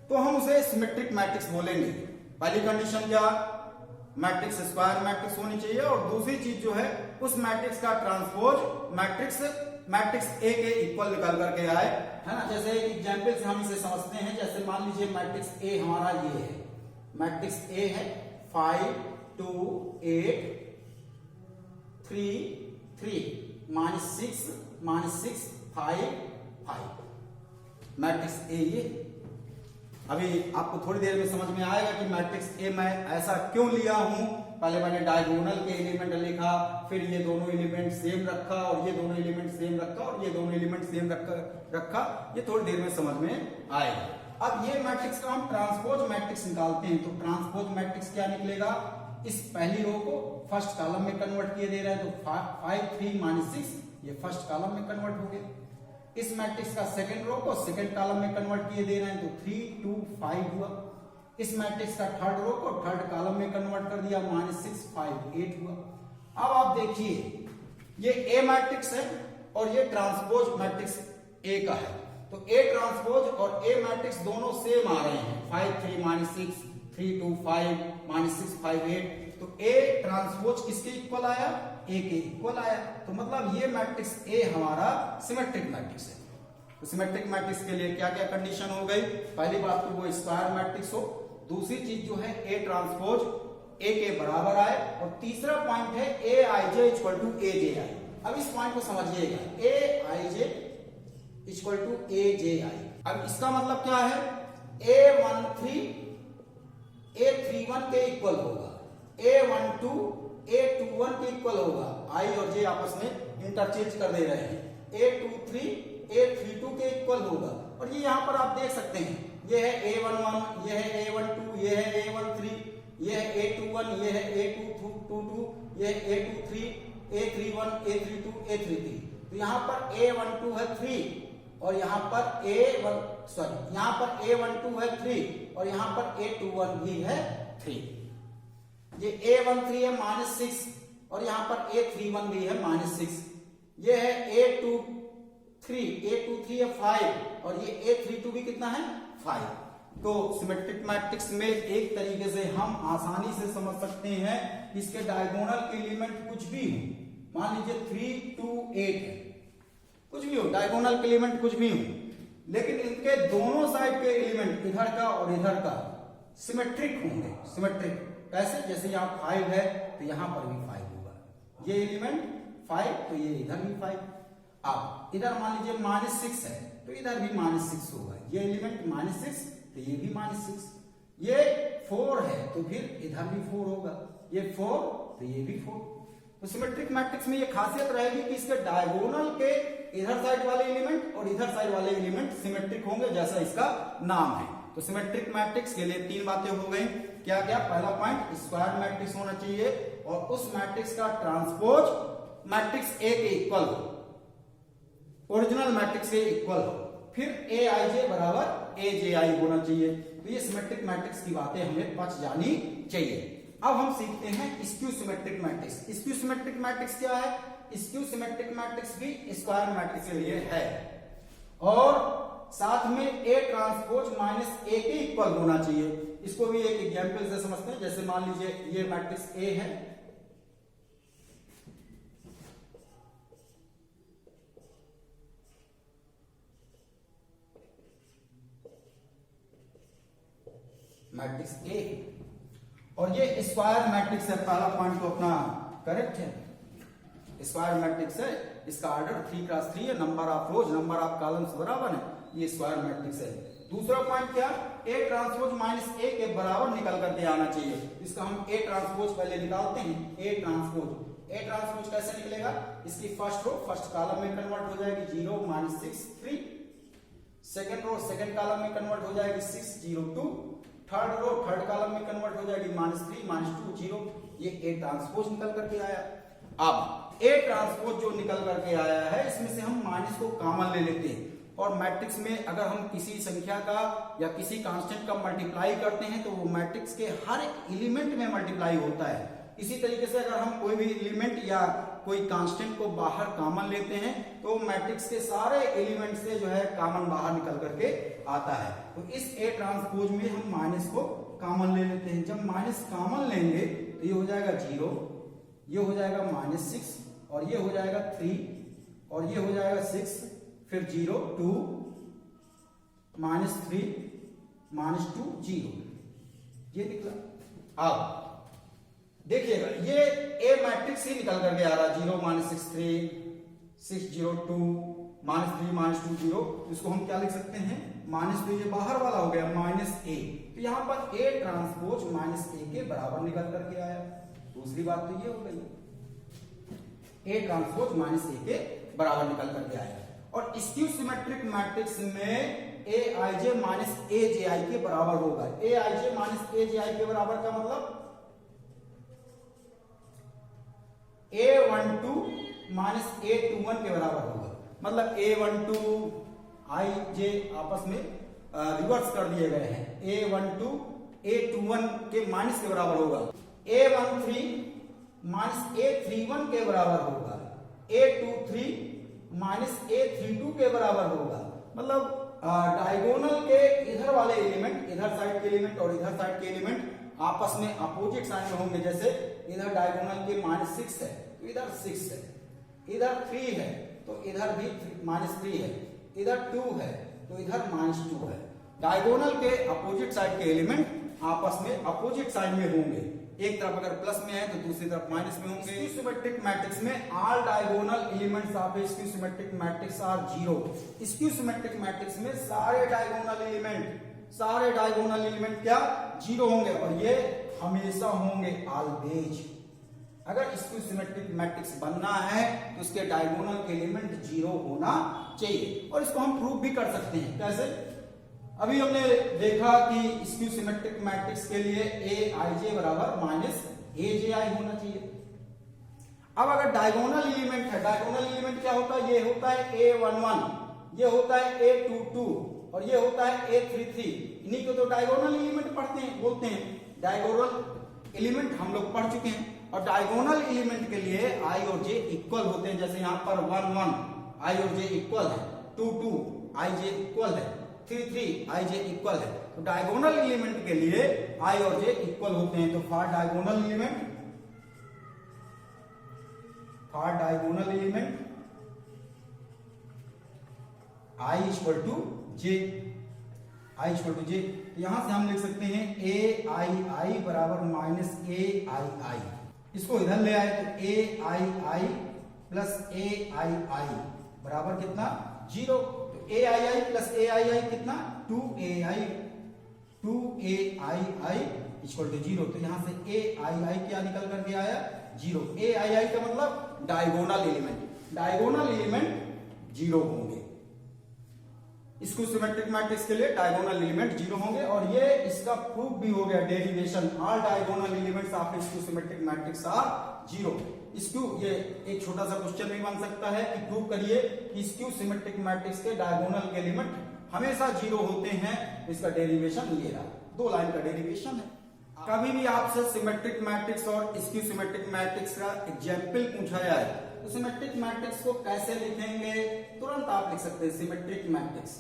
[SPEAKER 1] तो हम उसे सिमेट्रिक मैट्रिक्स बोलेंगे। पहली कंडीशन क्या? मैट्रिक्स स्क्वायर मैट्रिक्स होनी चाहिए, और दूसरी चीज जो है उस मैट्रिक्स का ट्रांसपोज मैट्रिक्स ए के इक्वल निकल करके आए, है ना। जैसे एक एग्जांपल से हम इसे समझते हैं, जैसे मान लीजिए मैट्रिक्स ए हमारा ये है, मैट्रिक्स ए है 5 2 8 3 3 -6 -6 5 5 मैट्रिक्स ए। ये अभी आपको थोड़ी देर में समझ में आएगा कि मैट्रिक्स ए मैं ऐसा क्यों लिया हूं। पहले मैंने डायगोनल के एलिमेंट लिखा, फिर ये दोनों एलिमेंट सेम रखा, और ये दोनों एलिमेंट सेम रखा, और ये दोनों एलिमेंट सेम रखा। ये थोड़ी देर में समझ में आएगा। अब ये मैट्रिक्स का हम ट्रांसपोज मैट्रिक्स निकालते हैं, तो ट्रांसपोज मैट्रिक्स क्या निकलेगा? इस पहली रो को फर्स्ट कॉलम में कन्वर्ट किए दे रहे हैं, तो 5 3 -6 ये फर्स्ट कॉलम में कन्वर्ट हो गया। इस मैट्रिक्स का सेकंड रो को सेकंड कॉलम में कन्वर्ट किए दे रहे हैं, तो 3 2 5 हुआ। इस मैट्रिक्स का थर्ड रो को थर्ड कॉलम में कन्वर्ट कर दिया, -6 5 8 हुआ। अब आप देखिए ये ए मैट्रिक्स है और ये ट्रांसपोज मैट्रिक्स ए का है, तो ए ट्रांसपोज और ए मैट्रिक्स दोनों सेम आ रहे हैं, 5 3 -6 3 2 5 -6 5 8। तो ए ट्रांसपोज किसके इक्वल आया? ए के इक्वल आया। तो मतलब ये मैट्रिक्स ए हमारा सिमेट्रिक मैट्रिक्स है। तो सिमेट्रिक मैट्रिक्स के लिए क्या क्या कंडीशन हो गई? पहली बात तो वो स्क्वायर मैट्रिक्स हो, दूसरी चीज जो है ए ट्रांसपोज ए के बराबर आए, और तीसरा पॉइंट है ए आई जे इक्वल टू ए जे आई। अब इस पॉइंट को समझिएगा, ए आई जे इक्वल टू ए जे आई। अब इसका मतलब क्या है? A13 A31 के इक्वल होगा, A12 A21 के इक्वल होगा। आई और जे आपस में इंटरचेंज कर दे रहे हैं। A23 A32 के इक्वल होगा। और ये यहाँ पर आप देख सकते हैं, ये है A11, ये है A12, ये है A13, ये है A21, ये है A22, ये है A23, A31, A32, A33। तो यहाँ पर A12 है 3, और यहाँ पर यहाँ पर A12 है 3, और यहाँ पर A21 भी है 3। ये A13 है -6, और यहाँ पर A31 भी है -6। ये है A23 है 5, और ये A32 भी कितना है? 5। तो सिमेट्रिक मैट्रिक्स में एक तरीके से हम आसानी से समझ सकते हैं, इसके डायगोनल के एलिमेंट कुछ भी हो, मान लीजिए 3 2 8 है, कुछ भी हो, डायगोनल के एलिमेंट कुछ भी हो, लेकिन इनके दोनों साइड के एलिमेंट इधर का और इधर का सिमेट्रिक होंगे। सिमेट्रिक कैसे? जैसे यहाँ 5 है तो यहाँ पर भी 5 होगा, ये एलिमेंट 5 तो ये इधर भी 5। अब इधर मान लीजिए -6 है तो इधर भी -6 होगा, ये एलिमेंट -6 तो ये भी -6। ये 4 है तो फिर इधर भी 4 होगा, ये 4 तो ये भी 4। तो सिमेट्रिक मैट्रिक्स में ये खासियत रहेगी कि इसके डायगोनल के इधर साइड वाले एलिमेंट और इधर साइड वाले एलिमेंट सिमेट्रिक होंगे, जैसा इसका नाम है। तो सिमेट्रिक मैट्रिक्स के लिए 3 बातें हो गई। क्या क्या? पहला पॉइंट स्क्वायर मैट्रिक्स होना चाहिए, और उस मैट्रिक्स का ट्रांसपोज मैट्रिक्स ए के इक्वल हो, ओरिजिनल मैट्रिक्स के इक्वल हो, फिर ए आई जे बराबर ए जे आई होना चाहिए। तो ये सिमेट्रिक मैट्रिक्स की बातें हमें बच जानी चाहिए। अब हम सीखते हैं skew symmetric matrix. Skew symmetric matrix क्या है? स्क्यू सिमेट्रिक मैट्रिक्स भी स्क्वायर मैट्रिक्स के लिए है, और साथ में ए ट्रांसपोज -a के इक्वल होना चाहिए। इसको भी एक एग्जांपल से समझते हैं। जैसे मान लीजिए ये मैट्रिक्स ए है, मैट्रिक्स ए, और ये स्क्वायर मैट्रिक्स है। पहला पॉइंट तो अपना करेक्ट है, स्क्वायर मैट्रिक्स है, इसका ऑर्डर 3 × 3 है, number of rose number of columns बराबर है, ये स्क्वायर मैट्रिक्स है। दूसरा पॉइंट क्या, ए ट्रांसपोज माइनस ए के बराबर निकल करके आना चाहिए। इसका हम ए ट्रांसपोज पहले निकालते हैं। ए ट्रांसपोज कैसे निकलेगा, इसकी फर्स्ट रो फर्स्ट कॉलम में कन्वर्ट हो जाएगी 0 -6 3, सेकंड रो सेकंड कॉलम में कन्वर्ट हो जाएगी 6 0 2, थर्ड रो थर्ड कॉलम में कन्वर्ट हो जाएगी -3 -2 0। ये ए ट्रांसपोज निकल करके आया। अब ए ट्रांसपोज जो निकल करके आया है इसमें से हम माइनस को कॉमन ले लेते हैं, और मैट्रिक्स में अगर हम किसी संख्या का या किसी कांस्टेंट का मल्टीप्लाई करते हैं तो वो मैट्रिक्स के हर एक एलिमेंट में मल्टीप्लाई होता है। इसी तरीके से अगर हम कोई भी एलिमेंट या कोई कांस्टेंट को बाहर कॉमन लेते हैं तो मैट्रिक्स के सारे एलिमेंट से जो है कॉमन बाहर निकल करके आता है। तो इस ए ट्रांसपोज में हम माइनस को कॉमन ले लेते हैं। जब माइनस कॉमन लेंगे तो ये हो जाएगा 0, ये हो जाएगा -6, और ये हो जाएगा 3, और ये हो जाएगा 6, फिर 0 2 -3 -2 0, ये निकला। अब देखिएगा ये ए मैट्रिक्स ही निकल करके आ रहा है 0 -6 3 6 0 2 -3 -2 0। इसको हम क्या लिख सकते हैं, माइनस, तो ये बाहर वाला हो गया -a, तो यहां पर ए ट्रांसपोज -a के बराबर निकल करके आया। दूसरी बात तो ये हो गई, ए ट्रांसपोज -a के बराबर निकल करके आया। और स्क्यू सिमेट्रिक मैट्रिक्स में aij -aj के बराबर होगा। aij -aj के बराबर का मतलब a12 -a21 के बराबर होगा। मतलब a12 ij आपस में रिवर्स कर दिए गए हैं। a12 a21 के माइनस के बराबर होगा। a13 -a31 के बराबर होगा। a23 -a32 के बराबर होगा। मतलब डायगोनल के इधर वाले एलिमेंट, इधर साइड के एलिमेंट और इधर साइड के एलिमेंट आपस में अपोजिट साइन में होंगे। जैसे इधर डायगोनल के -6 है तो इधर 6 है, इधर 3 है तो इधर भी -3 है, इधर 2 है तो इधर -2 है। डायगोनल के अपोजिट साइड के एलिमेंट आपस में अपोजिट साइड में होंगे। एक तरफ अगर प्लस में है तो दूसरी तरफ माइनस में होंगे। स्क्यू सिमेट्रिक मैट्रिक्स में all diagonal elements of a skew symmetric matrix are 0। Skew symmetric matrix में सारे डायगोनल एलिमेंट क्या 0 होंगे, और ये हमेशा होंगे ऑलवेज। अगर स्क्यू सिमेट्रिक मैट्रिक्स बनना है तो उसके डायगोनल के एलिमेंट 0 होना चाहिए, और इसको हम प्रूव भी कर सकते हैं। कैसे, अभी हमने देखा कि स्क्यू सिमेट्रिक मैट्रिक्स के लिए aij बराबर -aj होना चाहिए। अब अगर डायगोनल एलिमेंट है, डायगोनल एलिमेंट क्या होता है, ये होता है a11, ये होता है a22 और ये होता है a33। इन्हीं को तो डायगोनल एलिमेंट पढ़ते हैं, बोलते हैं। डायगोनल एलिमेंट हम लोग पढ़ चुके हैं, और डायगोनल एलिमेंट के लिए i और j इक्वल होते हैं। जैसे यहां पर 1 1 i और j इक्वल है, 2 2 i j इक्वल है, 3 3 i j इक्वल है। तो डायगोनल एलिमेंट के लिए i और j इक्वल होते हैं। तो for diagonal element i equal to j, यहां से हम लिख सकते हैं aii बराबर -aii। इसको इधर ले आए तो aii प्लस aii बराबर कितना 0। तो aii प्लस aii कितना 2ai इक्वल टू 0। तो यहां से aii क्या निकल करके आया 0। aii का मतलब डायगोनल एलिमेंट 0 होंगे। स्क्यू सिमेट्रिक मैट्रिक्स के लिए डायगोनल एलिमेंट 0 होंगे, और ये इसका प्रूफ भी हो गया derivation. All diagonal elements of skew symmetric matrix are 0। Skew, ये एक छोटा सा क्वेश्चन भी बन सकता है कि प्रूव करिए कि स्क्यू सिमेट्रिक मैट्रिक्स के डायगोनल के एलिमेंट हमेशा 0 होते हैं। इसका डेरिवेशन ये रहा, 2 लाइन का डेरिवेशन है। कभी भी आपसे सिमेट्रिक मैट्रिक्स और स्क्यू सिमेट्रिक मैट्रिक्स का एग्जाम्पल पूछा जाए तो सिमेट्रिक मैट्रिक्स को कैसे लिखेंगे, तुरंत आप लिख सकते हैं सिमेट्रिक मैट्रिक्स।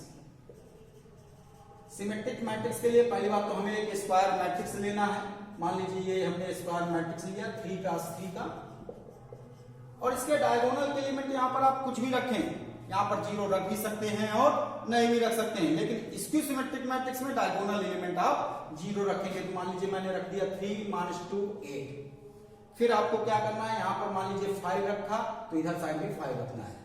[SPEAKER 1] सिमेट्रिक मैट्रिक्स के लिए पहली बात तो हमें एक स्क्वायर मैट्रिक्स लेना है। मान लीजिए ये हमने स्क्वायर मैट्रिक्स लिया 3 क्रॉस 3 का, और इसके डायगोनल के एलिमेंट यहां पर आप कुछ भी रखें, यहां पर 0 रख भी सकते हैं और नहीं भी रख सकते हैं। लेकिन स्क्यू सिमेट्रिक मैट्रिक्स में डायगोनल एलिमेंट आप 0 रखेंगे। तो मान लीजिए मैंने रख दिया 3 -2 8। फिर आपको क्या करना है, यहां पर मान लीजिए 5 रखा तो इधर साइड भी 5 रखना है,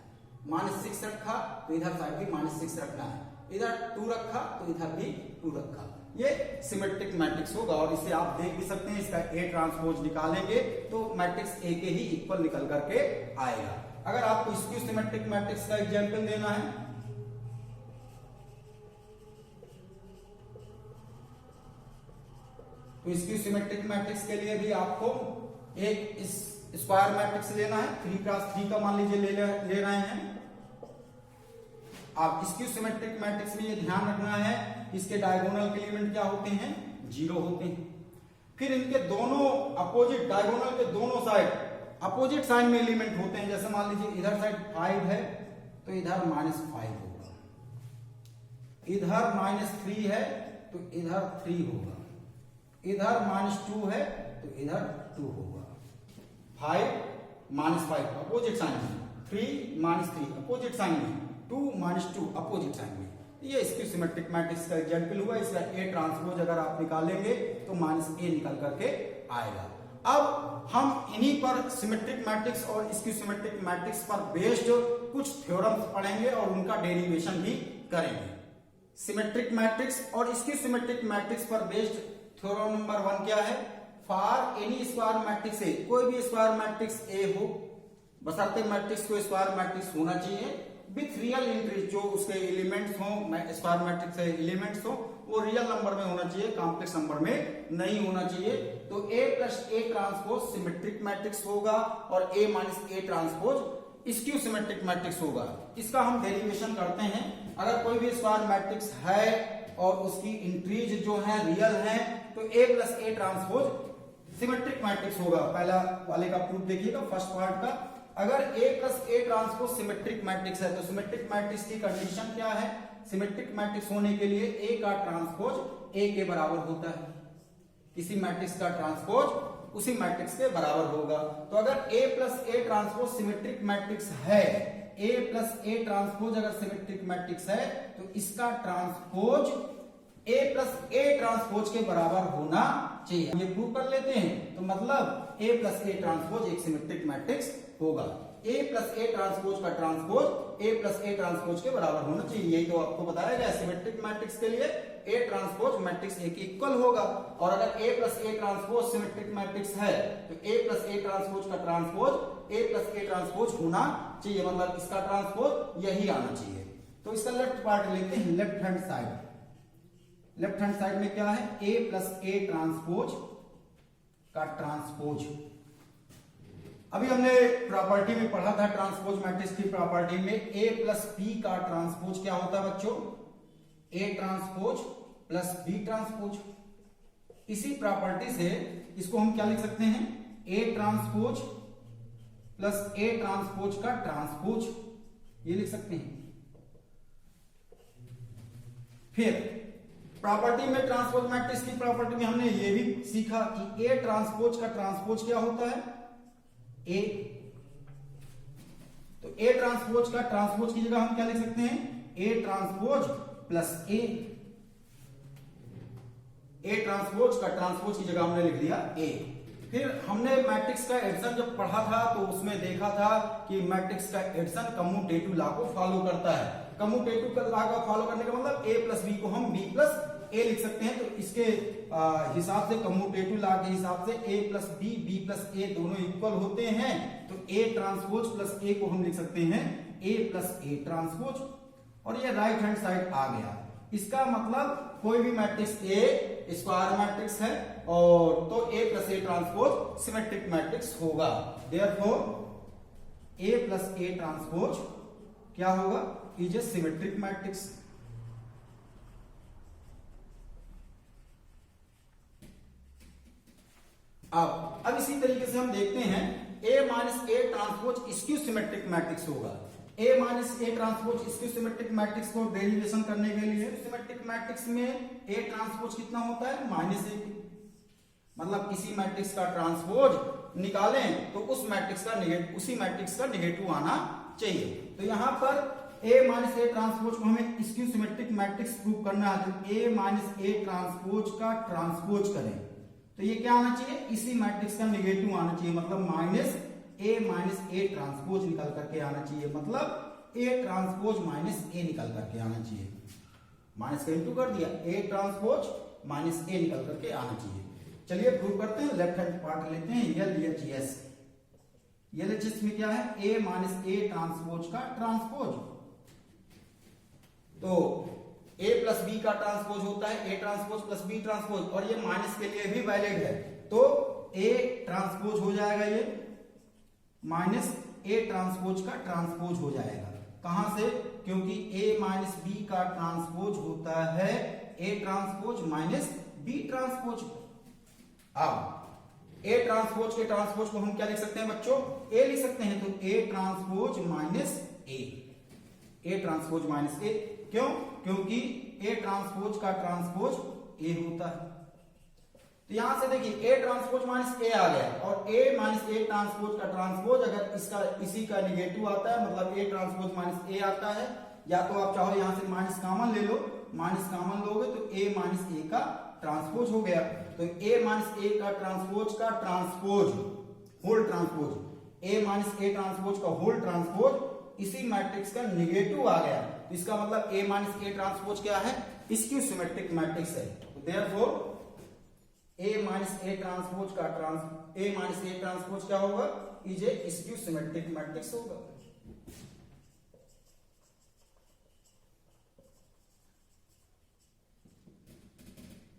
[SPEAKER 1] -6 रखा तो इधर साइड भी -6 रखना है। इधर 2 रखा तो इधर भी 2 रखा, ये सिमेट्रिक मैट्रिक्स होगा। और इसे आप देख भी सकते हैं, इसका ए ट्रांसपोज निकालेंगे तो मैट्रिक्स ए के ही इक्वल निकल करके आएगा। अगर आपको स्क्यू सिमेट्रिक मैट्रिक्स का एग्जांपल देना है तो स्क्यू सिमेट्रिक मैट्रिक्स के लिए भी आपको एक स्क्वायर मैट्रिक्स लेना है, 3x3 का मान लीजिए ले रहे हैं आप। स्क्यू सिमेट्रिक मैट्रिक्स में ये ध्यान रखना है, इसके डायगोनल के एलिमेंट क्या होते हैं, 0 होते हैं। फिर इनके दोनों अपोजिट, डायगोनल के दोनों साइड अपोजिट साइन में एलिमेंट होते हैं। जैसे मान लीजिए इधर साइड 5 है तो इधर -5 होगा, इधर -3 है तो इधर 3 होगा, इधर -2 है तो इधर 2 होगा। 5 -5 अपोजिट साइन में, 3 -3 अपोजिट साइन में, 2 -2 अपोजिट साइन में। ये स्क्यू सिमेट्रिक मैट्रिक्स का एग्जांपल हुआ। इसका ए ट्रांसपोज अगर आप निकालेंगे तो -a निकल करके आएगा। अब हम इन्हीं पर सिमेट्रिक मैट्रिक्स और स्क्यू सिमेट्रिक मैट्रिक्स पर बेस्ड कुछ थ्योरम्स पढ़ेंगे और उनका डेरिवेशन भी करेंगे। सिमेट्रिक मैट्रिक्स और स्क्यू सिमेट्रिक मैट्रिक्स पर बेस्ड थ्योरम नंबर 1 क्या है, for any square matrix A, कोई भी स्क्वायर मैट्रिक्स ए हो, बशर्ते मैट्रिक्स को स्क्वायर मैट्रिक्स होना चाहिए विथ रियल इंट्रीज, जो उसके एलिमेंट्स हो, स्क्वायर मैट्रिक्स के एलिमेंट्स हो वो रियल नंबर में होना चाहिए, कॉम्प्लेक्स नंबर में नहीं होना चाहिए। तो a plus A transpose symmetric matrix होगा और a minus A transpose skew symmetric matrix होगा। इसका हम डेरिवेशन करते हैं। अगर कोई भी स्क्वायर मैट्रिक्स है और उसकी इंट्रीज जो है रियल है तो a plus A transpose symmetric matrix होगा। पहला वाले का प्रूफ देखिएगा, फर्स्ट पार्ट का। अगर a plus A transpose symmetric matrix है तो सिमेट्रिक मैट्रिक्स की कंडीशन क्या है, सिमेट्रिक मैट्रिक्स होने के लिए a का ट्रांसपोज a के बराबर होता है, किसी मैट्रिक्स का ट्रांसपोज उसी मैट्रिक्स के बराबर होगा। तो अगर a plus A transpose symmetric matrix है, a प्लस ए ट्रांसपोज अगर सिमेट्रिक मैट्रिक्स है तो इसका transpose a plus A transpose के बराबर होना चाहिए। ये प्रूव कर लेते हैं तो मतलब a प्लस ए ट्रांसपोज एक सिमेट्रिक मैट्रिक्स होगा। a प्लस ए ट्रांसपोज का transpose a plus A transpose के बराबर होना चाहिए। यही तो आपको बताया गया, सिमेट्रिक मैट्रिक्स के लिए a ट्रांसपोज मैट्रिक्स a के इक्वल होगा। और अगर a plus A transpose symmetric matrix है तो a प्लस ए ट्रांसपोज का transpose a plus A transpose होना चाहिए, मतलब इसका ट्रांसपोज यही आना चाहिए। तो इसका लेफ्ट पार्ट लेते हैं, left hand side. Left hand side में क्या है, a प्लस ए ट्रांसपोज का ट्रांसपोज। अभी हमने प्रॉपर्टी में पढ़ा था, ट्रांसपोज मैट्रिक्स की प्रॉपर्टी में a प्लस बी का ट्रांसपोज क्या होता है बच्चों, a transpose plus b transpose. इसी प्रॉपर्टी से इसको हम क्या लिख सकते हैं, a transpose plus a transpose का ट्रांसपोज, ये लिख सकते हैं। फिर प्रॉपर्टी में ट्रांसपोज मैट्रिक्स की प्रॉपर्टी में हमने ये भी सीखा कि a ट्रांसपोज का ट्रांसपोज क्या होता है, a। तो a ट्रांसपोज का ट्रांसपोज की जगह हम क्या लिख सकते हैं, a transpose plus a। a transpose का ट्रांसपोज की जगह हमने लिख दिया a। फिर हमने मैट्रिक्स का एडिशन जब पढ़ा था तो उसमें देखा था कि मैट्रिक्स का एडिशन कम्यूटेटिव लॉ को फॉलो करता है। कम्यूटेटिव लॉ को फॉलो करने का मतलब a प्लस बी को हम b प्लस a लिख सकते हैं। तो इसके हिसाब से, कम्यूटेटिव लॉ के हिसाब से a plus B, b plus a दोनों इक्वल होते हैं। तो a ट्रांसपोज प्लस a को हम लिख सकते हैं a प्लस a ट्रांसपोज। और ये राइट हैंड साइड आ गया। इसका मतलब कोई भी मैट्रिक्स a स्क्वायर मैट्रिक्स है और तो a plus a transpose symmetric matrix होगा। Therefore a plus a transpose क्या होगा, इज ए सिमेट्रिक मैट्रिक्स। अब इसी तरीके से हम देखते हैं a minus A transpose skew symmetric matrix होगा। a minus A transpose skew symmetric matrix को डेरिवेशन करने के लिए सिमेट्रिक मैट्रिक्स में a ट्रांसपोज कितना होता है, -a। मतलब किसी मैट्रिक्स का ट्रांसपोज निकालें तो उस मैट्रिक्स का उसी मैट्रिक्स का नेगेटिव आना चाहिए। तो यहां पर a माइनस ए ट्रांसपोज को हमें स्क्यू सिमेट्रिक मैट्रिक्स प्रूव करना है। तो a माइनस ए ट्रांसपोज का ट्रांसपोज करें तो ये क्या आना चाहिए, इसी मैट्रिक्स का नेगेटिव आना चाहिए, मतलब माइनस ए ट्रांसपोज निकल करके आना चाहिए, मतलब a ट्रांसपोज माइनस ए निकल करके आना चाहिए। माइनस का इंटू कर दिया, ए ट्रांसपोज माइनस ए निकल करके आना चाहिए। चलिए प्रूव करते हैं, लेफ्ट हैंड पार्ट लेते हैं, LHS। LHS में क्या है, ए माइनस ए ट्रांसपोज का ट्रांसपोज। तो ए प्लस बी का ट्रांसपोज होता है A transpose plus B transpose, और ये माइनस के लिए भी वैलिड है। तो ए ट्रांसपोज हो जाएगा ये माइनस ए ट्रांसपोज का ट्रांसपोज हो जाएगा। कहां से, क्योंकि ए माइनस बी का ट्रांसपोज होता है A transpose minus B transpose. अब ए ट्रांसपोज के ट्रांसपोज को हम क्या लिख सकते हैं बच्चों, ए लिख सकते हैं। तो A transpose minus A transpose minus A, क्यों, क्योंकि ए ट्रांसपोज का ट्रांसपोज ए होता है। तो यहां से देखिए ए ट्रांसपोज माइनस ए आ गया, और ए माइनस ए ट्रांसपोज का ट्रांसपोज अगर इसका इसी का निगेटिव आता है, मतलब ए ट्रांसपोज माइनस ए आता है, या तो आप चाहो यहां से माइनस कॉमन ले लो, माइनस कॉमन लोगे तो ए माइनस ए का ट्रांसपोज हो गया। तो ए माइनस ए का transpose whole transpose, A minus A transpose का होल ट्रांसपोज इसी मैट्रिक्स का निगेटिव आ गया। तो इसका मतलब ए माइनस ए ट्रांसपोज क्या है, स्क्यू सिमेट्रिक मैट्रिक्स है। तो therefore A minus A transpose का ए माइनस ए ट्रांसपोज क्या होगा, is a skew symmetric matrix होगा।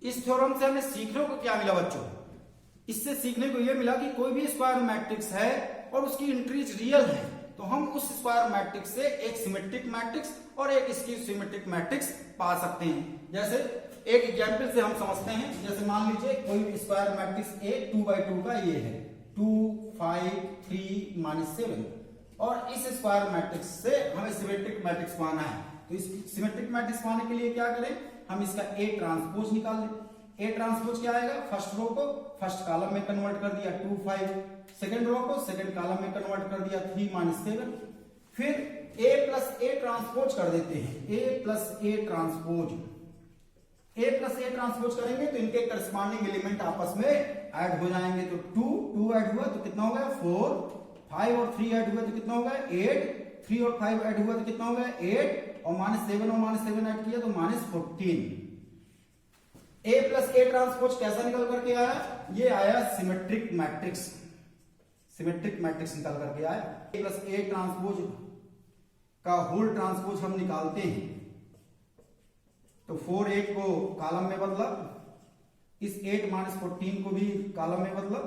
[SPEAKER 1] इस थ्योरम से हमें सीखने को क्या मिला बच्चों, इससे सीखने को यह मिला कि कोई भी स्क्वायर मैट्रिक्स है और उसकी इंट्रीज रियल है, तो हम उस स्क्वायर मैट्रिक्स से एक सिमेट्रिक मैट्रिक्स और एक स्क्यू सिमेट्रिक मैट्रिक्स पा सकते हैं। जैसे एक एग्जांपल से हम समझते हैं, जैसे मान लीजिए कोई स्क्वायर मैट्रिक्स ए 2x2 का ये है 2 5 3 -7, और इस स्क्वायर मैट्रिक्स से हमें सिमेट्रिक मैट्रिक्स पाना है। तो इस सिमेट्रिक मैट्रिक्स पाने के लिए क्या करें, हम इसका ए ट्रांसपोज निकाल लें। ए ट्रांसपोज क्या आएगा, फर्स्ट रो को फर्स्ट कॉलम में कन्वर्ट कर दिया 2 5, सेकंड रो को सेकंड कॉलम में कन्वर्ट कर दिया 3 -7, फिर ए प्लस ए ट्रांसपोज कर देते हैं, ए प्लस ए ट्रांसपोज करेंगे तो इनके करस्पॉन्डिंग एलिमेंट आपस में ऐड हो जाएंगे। तो 2 ऐड हुआ तो कितना हो गया 4, 5 और 3 ऐड हुआ तो कितना हो गया 8, 3 और 5 ऐड हुआ तो कितना हो गया 8, और -7 और -7 ऐड किया तो -14। ए प्लस ए ट्रांसपोज कैसा निकल करके आया, ये आया सिमेट्रिक मैट्रिक्स निकल करके आया। ए प्लस ए ट्रांसपोज का होल ट्रांसपोज हम निकालते हैं, तो 4 8 को कॉलम में बदला, इस 8 -14 को भी कॉलम में बदला,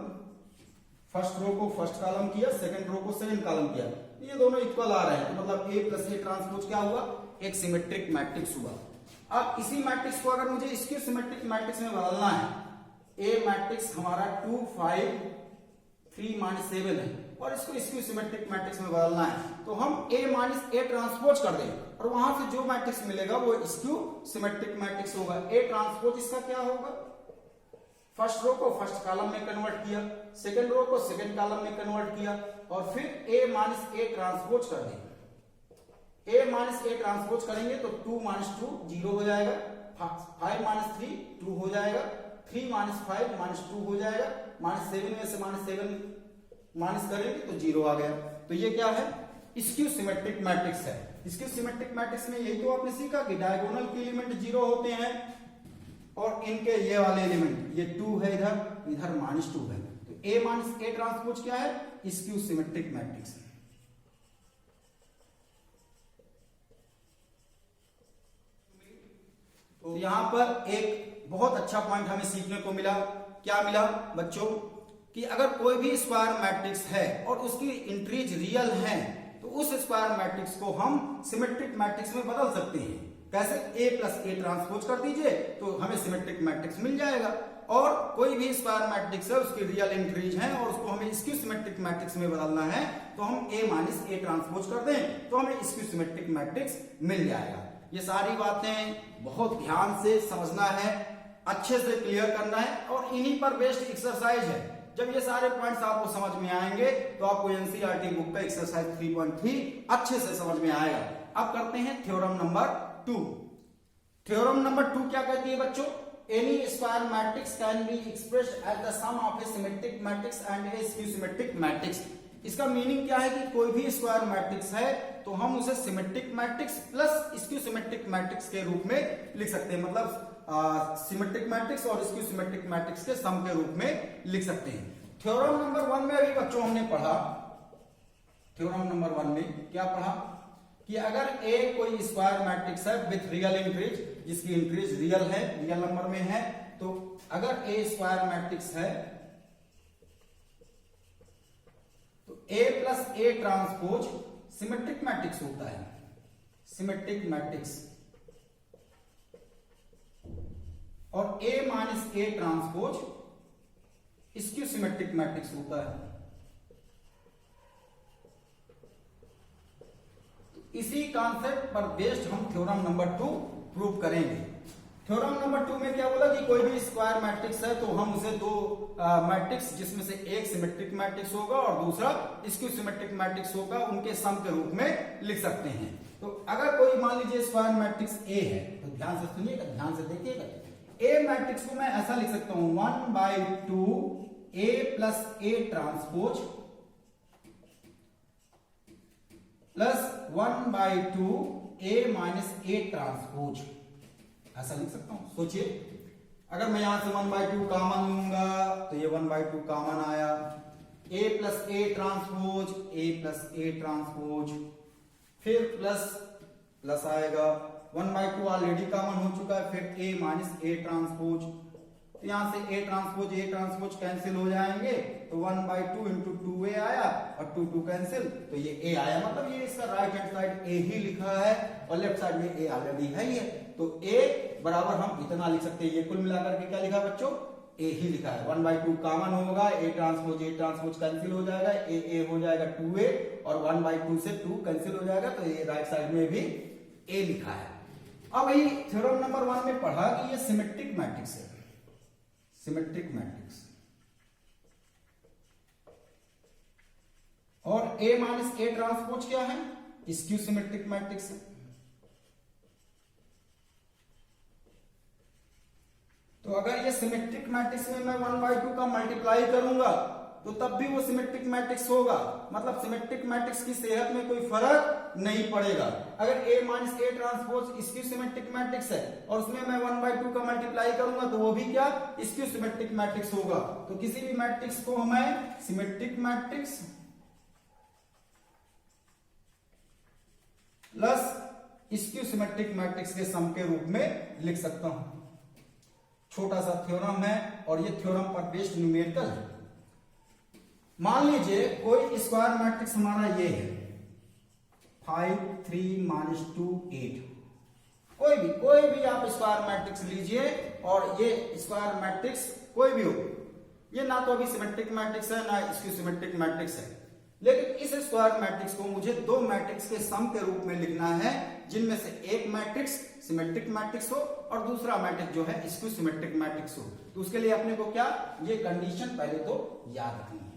[SPEAKER 1] फर्स्ट रो को फर्स्ट कॉलम किया, सेकंड रो को सेकंड कॉलम किया, ये दोनों इक्वल आ रहे हैं, तो मतलब ए प्लस ए ट्रांसपोज क्या हुआ, एक सिमेट्रिक मैट्रिक्स हुआ। अब इसी मैट्रिक्स को अगर मुझे स्क्यू सिमेट्रिक मैट्रिक्स में बदलना है, ए मैट्रिक्स हमारा 2 5 3 -7 है, और इसको स्क्यू सिमेट्रिक मैट्रिक्स में बदलना है, तो हम ए माइनस ए ट्रांसपोज कर देंगे, और वहां से जो मैट्रिक्स मिलेगा वो स्क्यू सिमेट्रिक मैट्रिक्स होगा। ए ट्रांसपोज इसका क्या होगा, फर्स्ट रो को फर्स्ट कॉलम में कन्वर्ट किया, सेकंड रो को सेकंड कॉलम में कन्वर्ट किया, और फिर ए माइनस ए ट्रांसपोज कर देंगे। ए माइनस ए ट्रांसपोज करेंगे तो 2 - 2 0 हो जाएगा, 5 - 3 2 हो जाएगा, 3 - 5 -2 हो जाएगा, -7 में से -7 माइनस करेंगे तो 0 आ गया। तो ये क्या है, स्क्यू सिमेट्रिक मैट्रिक्स है। स्क्यू सिमेट्रिक मैट्रिक्स में यही तो आपने सीखा कि डायगोनल के एलिमेंट 0 होते हैं, और इनके ये वाले एलिमेंट, ये 2 है इधर -2 है, तो ए माइनस ए ट्रांसपोज क्या है, स्क्यू सिमेट्रिक मैट्रिक्स। तो यहां पर एक बहुत अच्छा पॉइंट हमें सीखने को मिला। क्या मिला बच्चों, कि अगर कोई भी स्क्वायर मैट्रिक्स है और उसकी इंट्रीज रियल है, तो उस स्क्वायर मैट्रिक्स को हम सिमेट्रिक मैट्रिक्स में बदल सकते हैं। कैसे, ए प्लस ए ट्रांसपोज कर दीजिए तो हमें सिमेट्रिक मैट्रिक्स मिल जाएगा। और कोई भी स्क्वायर मैट्रिक्स है, उसकी रियल इंट्रीज है और उसको हमें स्क्यू सिमेट्रिक मैट्रिक्स में बदलना है, तो हम ए माइनस ए ट्रांसपोज कर दें तो हमें स्क्यू सिमेट्रिक मैट्रिक्स मिल जाएगा। ये सारी बातें बहुत ध्यान से समझना है, अच्छे से क्लियर करना है, और इन्हीं पर बेस्ड एक्सरसाइज है। जब ये सारे पॉइंट्स आपको समझ में आएंगे तो आपको एनसीईआरटी बुक का एक्सरसाइज 3.3 अच्छे से समझ में आएगा। अब करते हैं थ्योरम नंबर 2। थ्योरम नंबर 2 क्या कहती है बच्चों, any square matrix can be expressed as the sum of a symmetric matrix and a skew symmetric matrix. इसका मीनिंग क्या है कि कोई भी स्क्वायर मैट्रिक्स है तो हम उसे symmetric matrix plus skew symmetric matrix के रूप में लिख सकते हैं, मतलब सिमेट्रिक मैट्रिक्स और स्क्यू सिमेट्रिक मैट्रिक्स के सम के रूप में लिख सकते हैं। थ्योरम नंबर 1 में अभी बच्चों हमने पढ़ा, थ्योरम नंबर 1 में क्या पढ़ा कि अगर A कोई स्क्वायर मैट्रिक्स है विथ रियल इंक्रीज, जिसकी इंक्रीज रियल है, रियल नंबर में है, तो अगर A स्क्वायर मैट्रिक्स है तो A plus A transpose symmetric matrix होता है, सिमेट्रिक मैट्रिक्स, और A minus A transpose skew symmetric matrix होता है। इसी कॉन्सेप्ट पर बेस्ड हम थ्योरम नंबर 2 प्रूव करेंगे। थ्योरम नंबर 2 में क्या बोला कि कोई भी स्क्वायर मैट्रिक्स है तो हम उसे दो मैट्रिक्स जिसमें से एक सिमेट्रिक मैट्रिक्स होगा और दूसरा स्क्यू सिमेट्रिक मैट्रिक्स होगा, उनके सम के रूप में लिख सकते हैं। तो अगर कोई मान लीजिए स्क्वायर मैट्रिक्स A है तो ध्यान से सुनिएगा, ध्यान से देखिएगा। A मैट्रिक्स को मैं ऐसा लिख सकता हूं 1/2 A plus A transpose plus 1/2 A minus A transpose, ऐसा लिख सकता हूं। सोचिए अगर मैं यहां से 1/2 कॉमन लूंगा तो ये 1/2 कॉमन आया, A plus A transpose, A plus A transpose, फिर प्लस प्लस आएगा, 1/2 ऑलरेडी कॉमन हो चुका है, फिर A माइनस A ट्रांसपोज, तो यहां से A ट्रांसपोज कैंसिल हो जाएंगे, तो 1/2 इंटू 2A आया और 2 कैंसिल, तो ये A आया, मतलब ये इसका राइट हैंड साइड A ही लिखा है और लेफ्ट साइड में A ऑलरेडी है ही है, तो A बराबर हम इतना लिख सकते हैं। ये कुल मिलाकर के क्या लिखा बच्चों, A ही लिखा है। 1/2 कॉमन होगा, A ट्रांसपोज कैंसिल हो जाएगा, A हो जाएगा 2A और 1/2 से 2 कैंसिल हो जाएगा, तो ये राइट साइड में भी A लिखा है। अब वही थ्योरम नंबर 1 में पढ़ा कि ये सिमेट्रिक मैट्रिक्स है, सिमेट्रिक मैट्रिक्स, और A माइनस A ट्रांसपोज क्या है, स्क्यू सिमेट्रिक मैट्रिक्स है। तो अगर ये सिमेट्रिक मैट्रिक्स में मैं 1/2 का मल्टीप्लाई करूंगा तो तब भी वो सिमेट्रिक मैट्रिक्स होगा, मतलब सिमेट्रिक मैट्रिक्स की सेहत में कोई फर्क नहीं पड़ेगा। अगर A minus A transpose skew symmetric matrix है और उसमें मैं 1/2 का मल्टीप्लाई करूंगा तो वो भी क्या, स्क्यू सिमेट्रिक मैट्रिक्स होगा। तो किसी भी मैट्रिक्स को मैं symmetric matrix plus skew symmetric matrix के सम के रूप में लिख सकता हूं। छोटा सा थ्योरम है और ये थ्योरम पर बेस्ड न्यूमेरिकल है। मान लीजिए कोई स्क्वायर मैट्रिक्स हमारा ये है 5 3 -2 8, कोई भी आप स्क्वायर मैट्रिक्स लीजिए और ये स्क्वायर मैट्रिक्स कोई भी हो, ये ना तो अभी सिमेट्रिक मैट्रिक्स है ना स्क्यू सिमेट्रिक मैट्रिक्स है, लेकिन इस स्क्वायर मैट्रिक्स को मुझे दो मैट्रिक्स के सम के रूप में लिखना है, जिनमें से एक मैट्रिक्स सिमेट्रिक मैट्रिक्स हो और दूसरा मैट्रिक्स जो है स्क्यू सिमेट्रिक मैट्रिक्स हो। तो उसके लिए अपने को क्या, ये कंडीशन पहले तो याद रखनी है,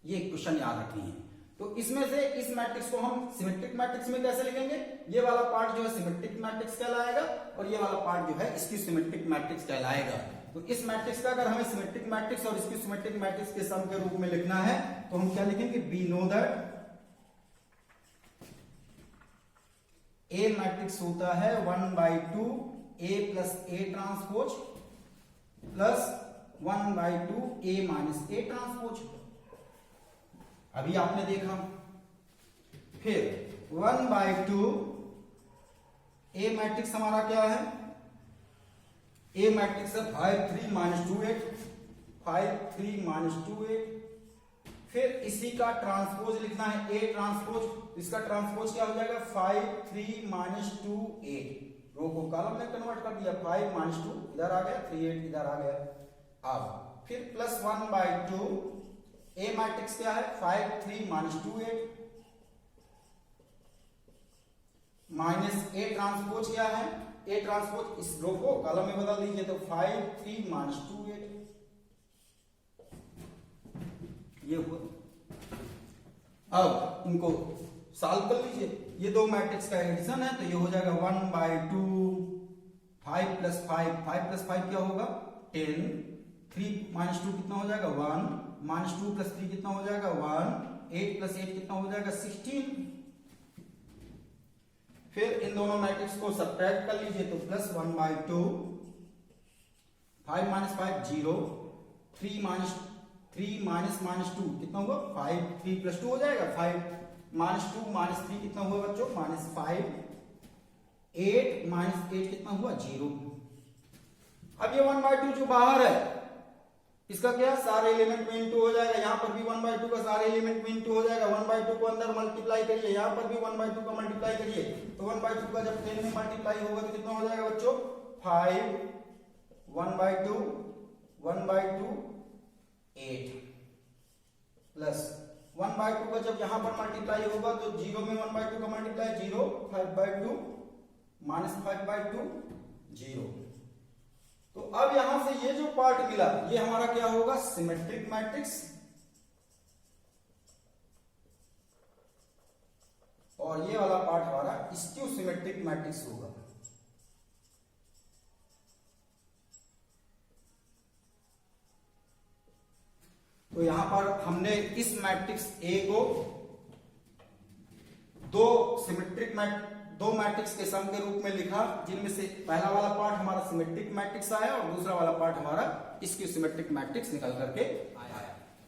[SPEAKER 1] ये क्वेश्चन याद रखनी है। तो इसमें से इस मैट्रिक्स को हम सिमेट्रिक मैट्रिक्स में कैसे लिखेंगे, ये वाला पार्ट जो है सिमेट्रिक मैट्रिक्स कहलाएगा और ये वाला पार्ट जो है स्क्यू सिमेट्रिक मैट्रिक्स कहलाएगा। तो इस मैट्रिक्स का अगर हमें सिमेट्रिक मैट्रिक्स और स्क्यू सिमेट्रिक मैट्रिक्स के सम के रूप में लिखना है तो हम क्या लिखेंगे, we know that A matrix होता है 1/2 A plus A transpose plus 1/2 A minus A transpose. अभी आपने देखा, फिर 1/2 A मैट्रिक्स हमारा क्या है, A मैट्रिक्स है 5 3 -2 8, 5 3 -2 8, फिर इसी का ट्रांसपोज लिखना है A ट्रांसपोज, इसका ट्रांसपोज क्या हो जाएगा 5 3 -2 8, रो को कॉलम में कन्वर्ट कर दिया, 5 -2 इधर आ गया, 3 8 इधर आ गया। अब फिर प्लस 1/2 A मैट्रिक्स क्या है 5 3 -2 8 माइनस A ट्रांसपोज क्या है, A ट्रांसपोज इस रो को कॉलम में बदल दीजिए, तो 5 3 -2 8 ये हुआ। अब इनको सॉल्व कर लीजिए, ये दो मैट्रिक्स का एडिशन है, तो ये हो जाएगा 1/2 5 प्लस 5 क्या होगा 10, 3 -2 कितना हो जाएगा 1, -2 + 3 कितना हो जाएगा 1, 8 + 8 कितना हो जाएगा 16। फिर इन दोनों मैट्रिक्स को सब्ट्रैक्ट कर लीजिए तो +1/2, 5 - 5 0, 3 - 2 कितना हुआ 5, 3 + 2 हो जाएगा 5, -2 - 3 कितना हुआ बच्चों -5, 8 - 8 कितना हुआ 0। अब ये 1/2 जो बाहर है इसका क्या सारे एलिमेंट में इनटू हो जाएगा, यहां पर भी 1/2 का सारे एलिमेंट में इनटू हो जाएगा। 1/2 को अंदर मल्टीप्लाई करिए, यहां पर भी 1/2 का मल्टीप्लाई करिए तो 1/2 का जब 10 में मल्टीप्लाई होगा तो कितना हो जाएगा बच्चों 5, 1/2, 1/2 8 प्लस 1/2 का जब यहां पर मल्टीप्लाई होगा तो 0 में 1/2 का मल्टीप्लाई 0, 5/2 -5/2 0। तो अब यहां से ये जो पार्ट मिला ये हमारा क्या होगा सिमेट्रिक मैट्रिक्स, और ये वाला पार्ट हमारा स्क्यू सिमेट्रिक मैट्रिक्स होगा। तो यहां पर हमने इस मैट्रिक्स ए को दो मैट्रिक्स के सम के रूप में लिखा, जिनमें से पहला वाला पार्ट हमारा सिमेट्रिक मैट्रिक्स आया और दूसरा वाला पार्ट हमारा स्क्यू सिमेट्रिक मैट्रिक्स निकल करके आया।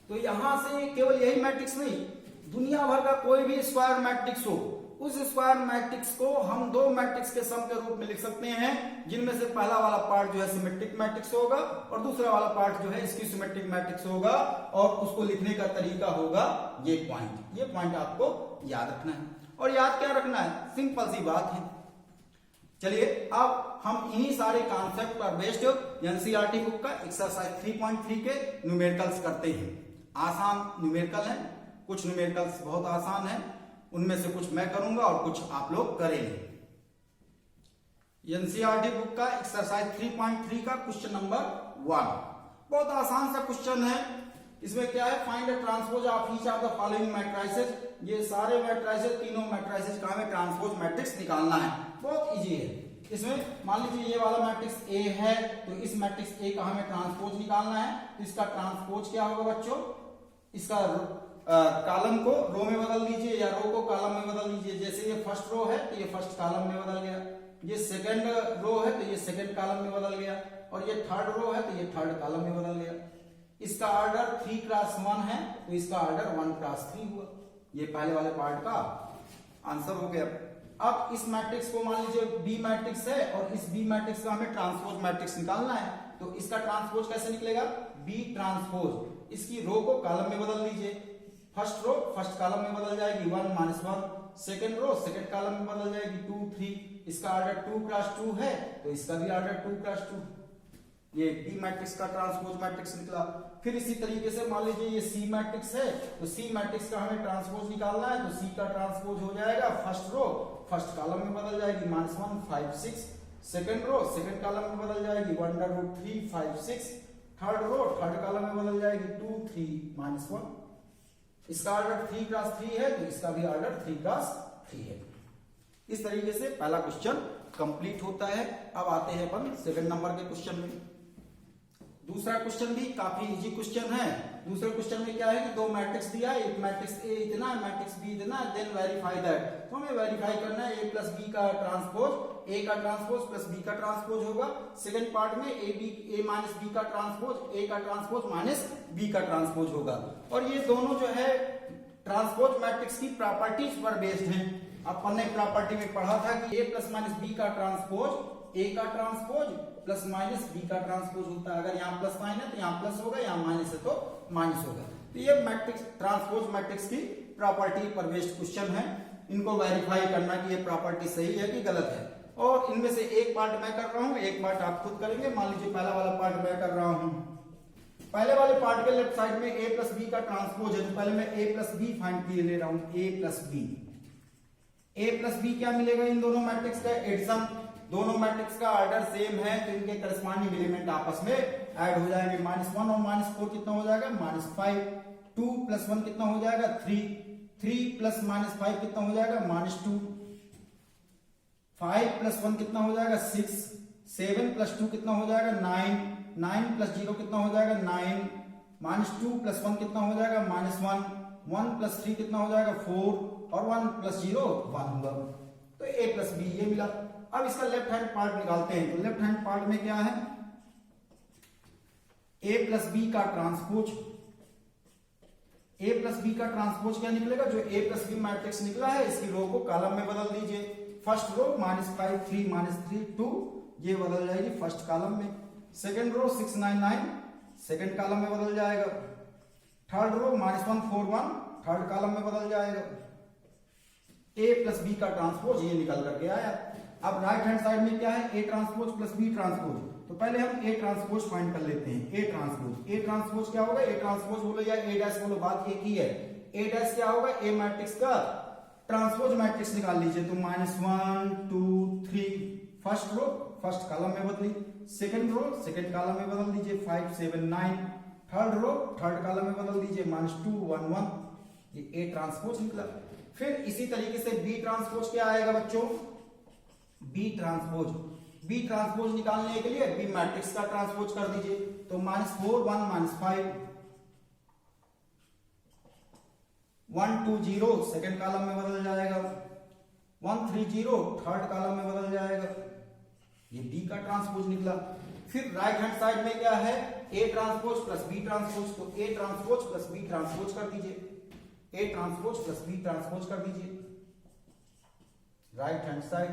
[SPEAKER 1] तो यहां से केवल यही मैट्रिक्स नहीं, दुनिया भर का कोई भी स्क्वायर मैट्रिक्स हो, उस स्क्वायर मैट्रिक्स को हम दो मैट्रिक्स के सम के रूप में लिख सकते हैं, जिनमें से पहला वाला पार्ट जो है सिमेट्रिक मैट्रिक्स होगा और दूसरा वाला पार्ट जो है स्क्यू सिमेट्रिक मैट्रिक्स होगा, और उसको लिखने का तरीका होगा ये पॉइंट आपको याद रखना है। और याद क्या रखना है, सिंपल सी बात है। चलिए अब हम इन्हीं सारे कॉन्सेप्ट पर बेस्ड एनसीईआरटी बुक का एक्सरसाइज 3.3 के न्यूमेरिकल्स करते हैं। आसान न्यूमेरिकल है, कुछ न्यूमेरिकल्स बहुत आसान है, उनमें से कुछ मैं करूंगा और कुछ आप लोग करेंगे। एनसीईआरटी बुक का एक्सरसाइज 3.3 का क्वेश्चन नंबर 1 बहुत आसान सा क्वेश्चन है। इसमें क्या है, find the transpose of each of the following matrices. ये सारे मैट्रिसेस, तीनों मैट्रिसेस का हमें ट्रांसपोज मैट्रिक्स निकालना है, बहुत इजी है। इसमें मान लीजिए ये वाला मैट्रिक्स ए है, तो इस मैट्रिक्स ए का हमें ट्रांसपोज निकालना है। तो इसका ट्रांसपोज क्या होगा बच्चों, इसका कॉलम को रो में बदल दीजिए या रो को कॉलम में बदल दीजिए। जैसे ये फर्स्ट रो है तो ये फर्स्ट कॉलम में बदल गया, ये सेकंड रो है तो ये सेकंड कॉलम में बदल गया, और ये थर्ड रो है तो ये थर्ड कॉलम में बदल गया। इसका ऑर्डर 3x1 है तो इसका ऑर्डर 1x3 हुआ। ये पहले वाले पार्ट का आंसर हो गया। अब इस मैट्रिक्स को मान लीजिए बी मैट्रिक्स है और इस बी मैट्रिक्स का हमें ट्रांसपोज मैट्रिक्स निकालना है। तो इसका ट्रांसपोज कैसे निकलेगा, बी ट्रांसपोज। इसकी रो को कॉलम में बदल दीजिए, फर्स्ट रो फर्स्ट कॉलम में बदल जाएगी 1 - 1, सेकंड रो सेकंड कॉलम में बदल जाएगी 2 3। इसका ऑर्डर 2x2 है तो इसका भी ऑर्डर 2x2। ये बी मैट्रिक्स का ट्रांसपोज मैट्रिक्स निकला। फिर इसी तरीके से मान लीजिए ये सी मैट्रिक्स है, तो सी मैट्रिक्स का हमें ट्रांसपोज निकालना है। तो सी का ट्रांसपोज हो जाएगा फर्स्ट रो फर्स्ट कॉलम में बदल जाएगी -1 5 6, सेकंड रो सेकंड कॉलम में बदल जाएगी 1√3 5 6, थर्ड रो थर्ड कॉलम में बदल जाएगी 2 3 -1। इसका ऑर्डर 3x3 है तो इसका भी ऑर्डर 3x3 है। इस तरीके से पहला क्वेश्चन कंप्लीट होता है। अब आते हैं अपन सेकंड नंबर के क्वेश्चन में। दूसरा क्वेश्चन भी काफी इजी क्वेश्चन है। दूसरे क्वेश्चन में क्या है कि दो मैट्रिक्स दिया है, एक मैट्रिक्स ए इतना है मैट्रिक्स बी इतना है, देन वेरीफाई दैट। तो हमें वेरीफाई करना है ए प्लस बी का ट्रांसपोज, ए का ट्रांसपोज प्लस बी का ट्रांसपोज होगा। सेकंड पार्ट में ए माइनस बी का ट्रांसपोज, ए का ट्रांसपोज माइनस बी का ट्रांसपोज होगा। और ये दोनों जो है ट्रांसपोज मैट्रिक्स की प्रॉपर्टीज पर बेस्ड हैं। अपन ने प्रॉपर्टी में पढ़ा था कि ए प्लस माइनस बी का ट्रांसपोज ए का ट्रांसपोज प्लस माइनस बी का ट्रांसपोज होता है। अगर यहाँ प्लस साइन है तो यहाँ प्लस होगा, यहाँ माइनस है तो माइनस होगा। तो ये मैट्रिक्स ट्रांसपोज मैट्रिक्स की प्रॉपर्टी पर बेस्ड क्वेश्चन है। इनको वेरीफाई करना कि ये प्रॉपर्टी सही है कि गलत है। और इनमें से एक पार्ट मैं कर रहा हूं, एक पार्ट आप खुद करेंगे। मान लीजिए पहला वाला पार्ट मैं कर रहा हूं। पहले वाले पार्ट के लेफ्ट साइड में ए प्लस बी का ट्रांसपोज है, तो पहले मैं ए प्लस बी फाइंड किए ले रहा हूं। ए प्लस बी क्या मिलेगा, इन दोनों मैट्रिक्स का एडिशन। दोनों मैट्रिक्स का ऑर्डर सेम है तो इनके करस्पॉन्डिंग एलिमेंट आपस में ऐड हो जाएंगे। -1 और -4 कितना हो जाएगा, -5। 2 + 1 कितना हो जाएगा, 3। 3 + -5 कितना हो जाएगा, -2। 5 + 1 कितना हो जाएगा, 6। 7 + 2 कितना हो जाएगा, 9। 9 + 0 कितना हो जाएगा, 9। -2 + 1 कितना हो जाएगा -1, 1 + 3 कितना हो जाएगा 4 और 1 + 0 1 हुआ। तो a + b ये मिला। अब इसका लेफ्ट हैंड पार्ट निकालते हैं। तो लेफ्ट हैंड पार्ट में क्या है, a + b का ट्रांसपोज, a + b का ट्रांसपोज क्या निकलेगा, जो a + b मैट्रिक्स निकला है इसकी रो को कॉलम में बदल दीजिए। फर्स्ट रो -5 3 -3 2 ये बदल जाएगी फर्स्ट कॉलम में। सेकंड रो 6 9 9 सेकंड कॉलम में बदल जाएगा। थर्ड रो -1 4 1 थर्ड कॉलम में बदल जाएगा। a + b का ट्रांसपोज ये निकल करके आया। अब राइट हैंड साइड में क्या है, a ट्रांसपोज + b ट्रांसपोज। तो पहले हम a ट्रांसपोज फाइंड कर लेते हैं। a ट्रांसपोज क्या होगा, a ट्रांसपोज बोलो या a डैश बोलो, बात एक ही है। a डैश क्या होगा, a मैट्रिक्स का ट्रांसपोज मैट्रिक्स निकाल लीजिए। तो -1 2 3 फर्स्ट रो फर्स्ट कॉलम में बदली, सेकंड रो सेकंड कॉलम में बदल दीजिए 5 7 9, थर्ड रो थर्ड कॉलम में बदल दीजिए -2 1 1, ये a ट्रांसपोज निकला। फिर इसी तरीके से b ट्रांसपोज क्या आएगा बच्चों, b ट्रांसपोज निकालने के लिए b मैट्रिक्स का ट्रांसपोज कर दीजिए। तो -4 1 -5 1 2 0 सेकंड कॉलम में बदल जाएगा, 1 3 0 थर्ड कॉलम में बदल जाएगा। ये b का ट्रांसपोज निकला। फिर राइट हैंड साइड में क्या है, a ट्रांसपोज + b ट्रांसपोज। तो a ट्रांसपोज + b ट्रांसपोज कर दीजिए, a ट्रांसपोज + b ट्रांसपोज कर दीजिए। Right hand side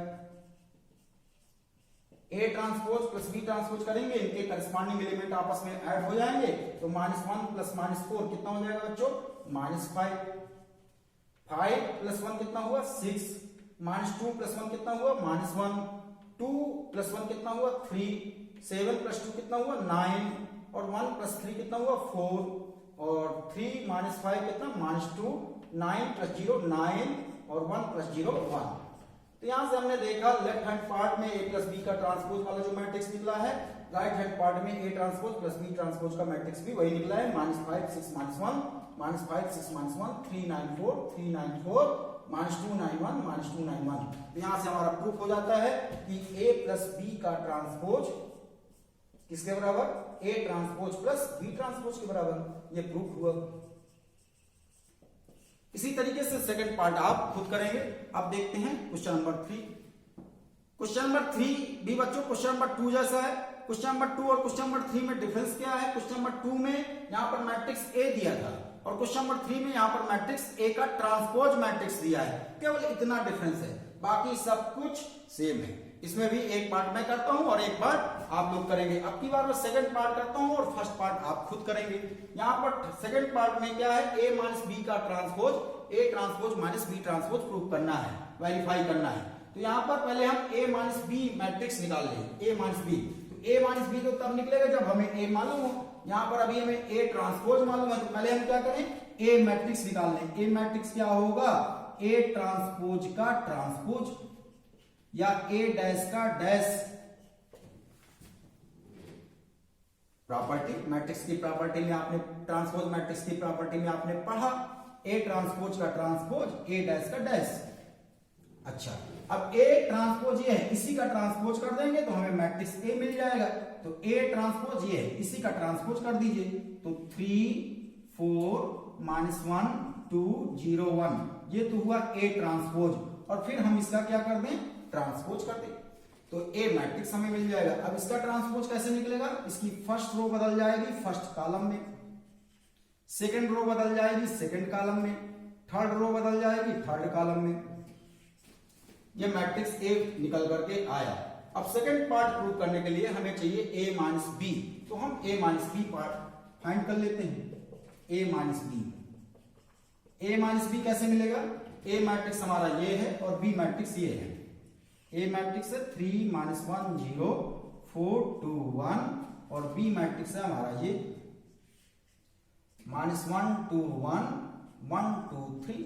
[SPEAKER 1] a transpose + b transpose करेंगे, इनके करस्पॉन्डिंग एलिमेंट आपस में ऐड हो जाएंगे। तो -1 + -4 कितना हो जाएगा बच्चों, -5 5 + 1 कितना हुआ 6, -2 + 1 कितना हुआ -1, 2 + 1 कितना हुआ 3, 7 + 2 कितना हुआ 9 और 1 + 3 कितना हुआ 4 और 3 -5 कितना -2, 9 + 0 9 और 1 + 0 1। तो यहां से हमने देखा लेफ्ट हैंड पार्ट में a + b का ट्रांसपोज वाला जो मैट्रिक्स निकला है, राइट हैंड पार्ट में a ट्रांसपोज + b ट्रांसपोज का मैट्रिक्स भी वही निकला है। -5 6 -1 -5 6 -1 3 9 4 3 9 4 -2 9 1 -2 9 1। तो यहां से हमारा प्रूफ हो जाता है कि a + b का ट्रांसपोज किसके बराबर, a ट्रांसपोज + b ट्रांसपोज के बराबर। ये प्रूफ हुआ। इसी तरीके से सेकंड पार्ट आप खुद करेंगे। अब देखते हैं क्वेश्चन नंबर 3। क्वेश्चन नंबर 3 भी बच्चों क्वेश्चन नंबर 2 जैसा है। क्वेश्चन नंबर 2 और क्वेश्चन नंबर 3 में डिफरेंस क्या है, क्वेश्चन नंबर 2 में यहां पर मैट्रिक्स A दिया था और क्वेश्चन नंबर 3 में यहां पर मैट्रिक्स A का ट्रांसपोज मैट्रिक्स दिया है। केवल इतना डिफरेंस है, बाकी सब कुछ सेम है। इसमें भी एक पार्ट मैं करता हूं और एक पार्ट आप लोग करेंगे। अब की बार मैं सेकंड पार्ट करता हूं और फर्स्ट पार्ट आप खुद करेंगे। यहां पर सेकंड पार्ट में क्या है, a - b का transpose a transpose - b transpose prove करना है, वेरीफाई करना है। तो यहां पर पहले हम a - b मैट्रिक्स निकाल लेंगे। a - b, तो a - b तो तब निकलेगा जब हमें a मालूम हो। यहां पर अभी हमें a ट्रांसपोज मालूम है, तो पहले हम क्या करें, a मैट्रिक्स निकाल लें। a मैट्रिक्स क्या होगा, a ट्रांसपोज का ट्रांसपोज या a डैश का डैश। प्रॉपर्टी मैट्रिक्स की प्रॉपर्टी में आपने, ट्रांसपोज मैट्रिक्स की प्रॉपर्टी में आपने पढ़ा, a ट्रांसपोज का ट्रांसपोज a डैश का डैश। अच्छा, अब a ट्रांसपोज ये है, इसी का ट्रांसपोज कर देंगे तो हमें मैट्रिक्स A मिल जाएगा। तो a ट्रांसपोज ये है, इसी का ट्रांसपोज कर दीजिए। तो 3 4 -1 2 0 1 ये तो हुआ a ट्रांसपोज। और फिर हम इसका क्या कर दें, ट्रांसपोज कर दें, तो A मैट्रिक्स हमें मिल जाएगा। अब इसका ट्रांसपोज कैसे निकलेगा, इसकी फर्स्ट रो बदल जाएगी फर्स्ट कॉलम में, सेकंड रो बदल जाएगी सेकंड कॉलम में, थर्ड रो बदल जाएगी थर्ड कॉलम में। ये मैट्रिक्स A निकल करके आया। अब सेकंड पार्ट प्रूव करने के लिए हमें चाहिए a - b, तो हम a - b पार्ट फाइंड कर लेते हैं। a - b कैसे मिलेगा, A मैट्रिक्स हमारा ये है और B मैट्रिक्स ये है। A मैट्रिक्स है 3 - 1 0 4 2 1 और B मैट्रिक्स है हमारा ये -1 2 1 1 2 3।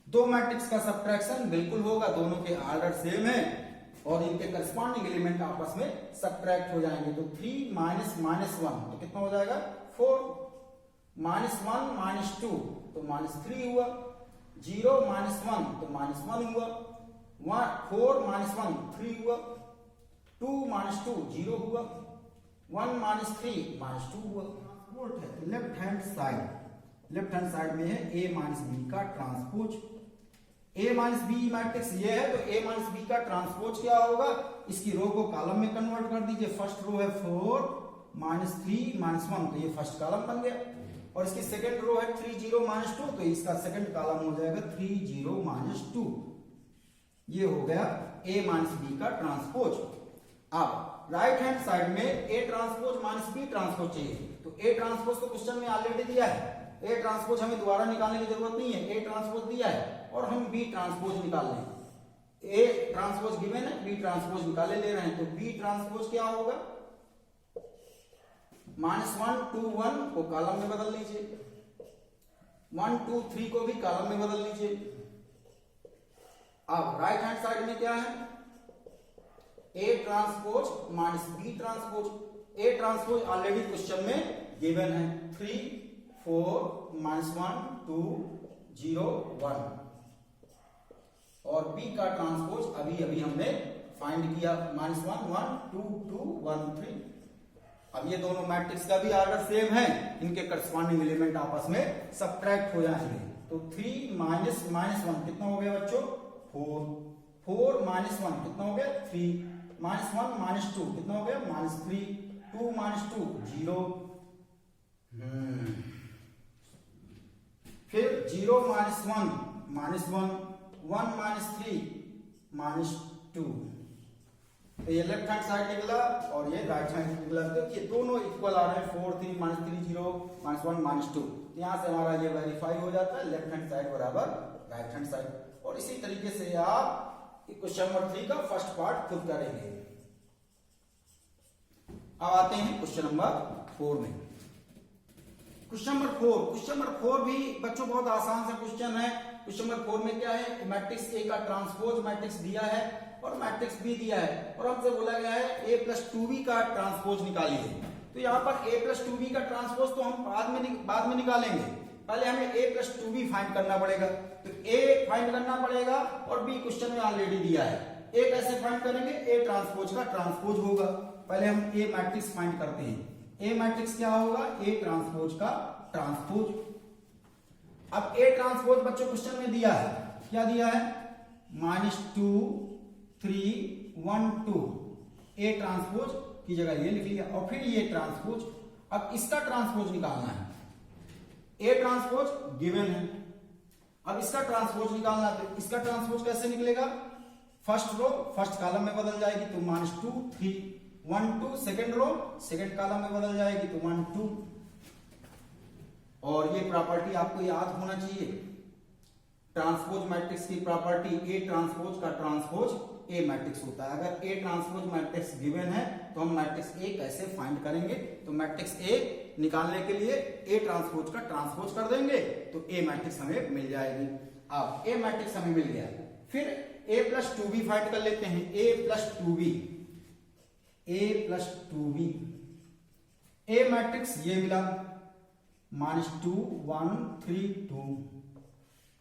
[SPEAKER 1] दो मैट्रिक्स का सब्ट्रैक्शन बिल्कुल होगा, दोनों के ऑर्डर सेम है और इनके करस्पॉन्डिंग एलिमेंट आपस में सब्ट्रैक्ट हो जाएंगे। तो 3 - -1 तो कितना हो जाएगा 4, -1 - 2 तो -3 हुआ, 0 - 1 तो -1 हुआ, 4 - 1 3 हुआ, 2 - 2 0 हुआ, 1 - 3 -2 हुआ। ट्रांसपोर्ट है तो लेफ्ट हैंड साइड में है a माइनस बी का transpose. a minus B matrix ये है तो a माइनस बी का ट्रांसपोज क्या होगा, इसकी रो को कॉलम में कन्वर्ट कर दीजिए। फर्स्ट रो है 4 माइनस 3 माइनस 1 तो ये फर्स्ट कॉलम बन गया, और इसकी सेकंड रो है 3 0 माइनस 2 तो इसका सेकंड कॉलम हो जाएगा 3 0 माइनस 2। ये हो गया a माइनस बी का ट्रांसपोज। अब राइट हैंड साइड में a transpose minus b transpose चाहिए, तो a ट्रांसपोज तो क्वेश्चन में ऑलरेडी दिया है, a ट्रांसपोज हमें दोबारा निकालने की जरूरत नहीं है, a ट्रांसपोज दिया है और हम b ट्रांसपोज निकाल लें। a ट्रांसपोज गिवन है, b ट्रांसपोज निकाले ले रहे हैं, तो b ट्रांसपोज क्या होगा, -1 2 1 को कॉलम में बदल लीजिए, 1 2 3 को भी कॉलम में बदल लीजिए। अब राइट हैंड साइड में क्या है, a transpose minus b transpose. a transpose already question में गिवन है 3 4 -1 2 0 1, और b का ट्रांसपोज अभी अभी हमने फाइंड किया -1 1 2 2 1 3। अब ये दोनों मैट्रिक्स का भी ऑर्डर सेम है, इनके करस्पॉन्डिंग एलिमेंट आपस में सबट्रैक्ट हो जाएंगे, तो 3 माइनस 1 कितना हो गया बच्चों 4, 4 माइनस 1 कितना हो गया 3, -1 माइनस 2 कितना हो गया -3, 2 माइनस 2 0, फिर 0 माइनस 1 -1, 1 माइनस 3 -2। तो ये लेफ्ट हैंड साइड निकला और ये राइट हैंड निकला, तो ये दोनों इक्वल आ रहे हैं 4 3 -3 0 -1 -2। यहां से हमारा ये वेरीफाई हो जाता है, लेफ्ट हैंड साइड बराबर राइट हैंड साइड। और इसी तरीके से आप क्वेश्चन नंबर 3 का फर्स्ट पार्ट खुद करेंगे। अब आते हैं क्वेश्चन नंबर 4 में। क्वेश्चन नंबर 4 भी बच्चों बहुत आसान सा क्वेश्चन है। क्वेश्चन नंबर 4 में क्या है, मैट्रिक्स ए का ट्रांसपोज मैट्रिक्स दिया है और मैट्रिक्स बी दिया है, और हमसे बोला गया है a प्लस 2b का ट्रांसपोज निकालिए। तो यहाँ पर a प्लस 2b का ट्रांसपोज तो हम बाद में निकालेंगे, पहले हमें a प्लस 2b फाइंड करना पड़ेगा। तो a फाइंड करना पड़ेगा और b क्वेश्चन में ऑलरेडी दिया है। a कैसे फाइंड करेंगे, a ट्रांसपोज का ट्रांसपोज होगा। पहले हम a मैट्रिक्स फाइंड करते हैं। a मैट्रिक्स क्या होगा, a ट्रांसपोज का ट्रांसपोज। अब a ट्रांसपोज बच्चों क्वेश्चन में दिया है, क्या दिया है -2 3 1 2, a ट्रांसपोज की जगह ये लिख लिया, और फिर ये ट्रांसपोज। अब इसका ट्रांसपोज निकालना है, a ट्रांसपोज गिवन है, अब इसका ट्रांसपोज निकालना है। तो इसका ट्रांसपोज कैसे निकलेगा, फर्स्ट रो फर्स्ट कॉलम में बदल जाएगी तो -2 3 1 2, सेकंड रो सेकंड कॉलम में बदल जाएगी तो 1 2। और ये प्रॉपर्टी आपको याद होना चाहिए, ट्रांसपोज मैट्रिक्स की प्रॉपर्टी a ट्रांसपोज का ट्रांसपोज a मैट्रिक्स होता है। अगर a ट्रांसपोज मैट्रिक्स गिवन है तो हम मैट्रिक्स a कैसे फाइंड करेंगे, तो मैट्रिक्स a निकालने के लिए a ट्रांसपोज का ट्रांसपोज कर देंगे तो a मैट्रिक्स हमें मिल जाएगी। अब a मैट्रिक्स हमें मिल गया, फिर a प्लस 2b फाइंड कर लेते हैं। a plus 2b, a plus 2b, a matrix ये मिला -2 1 3 2,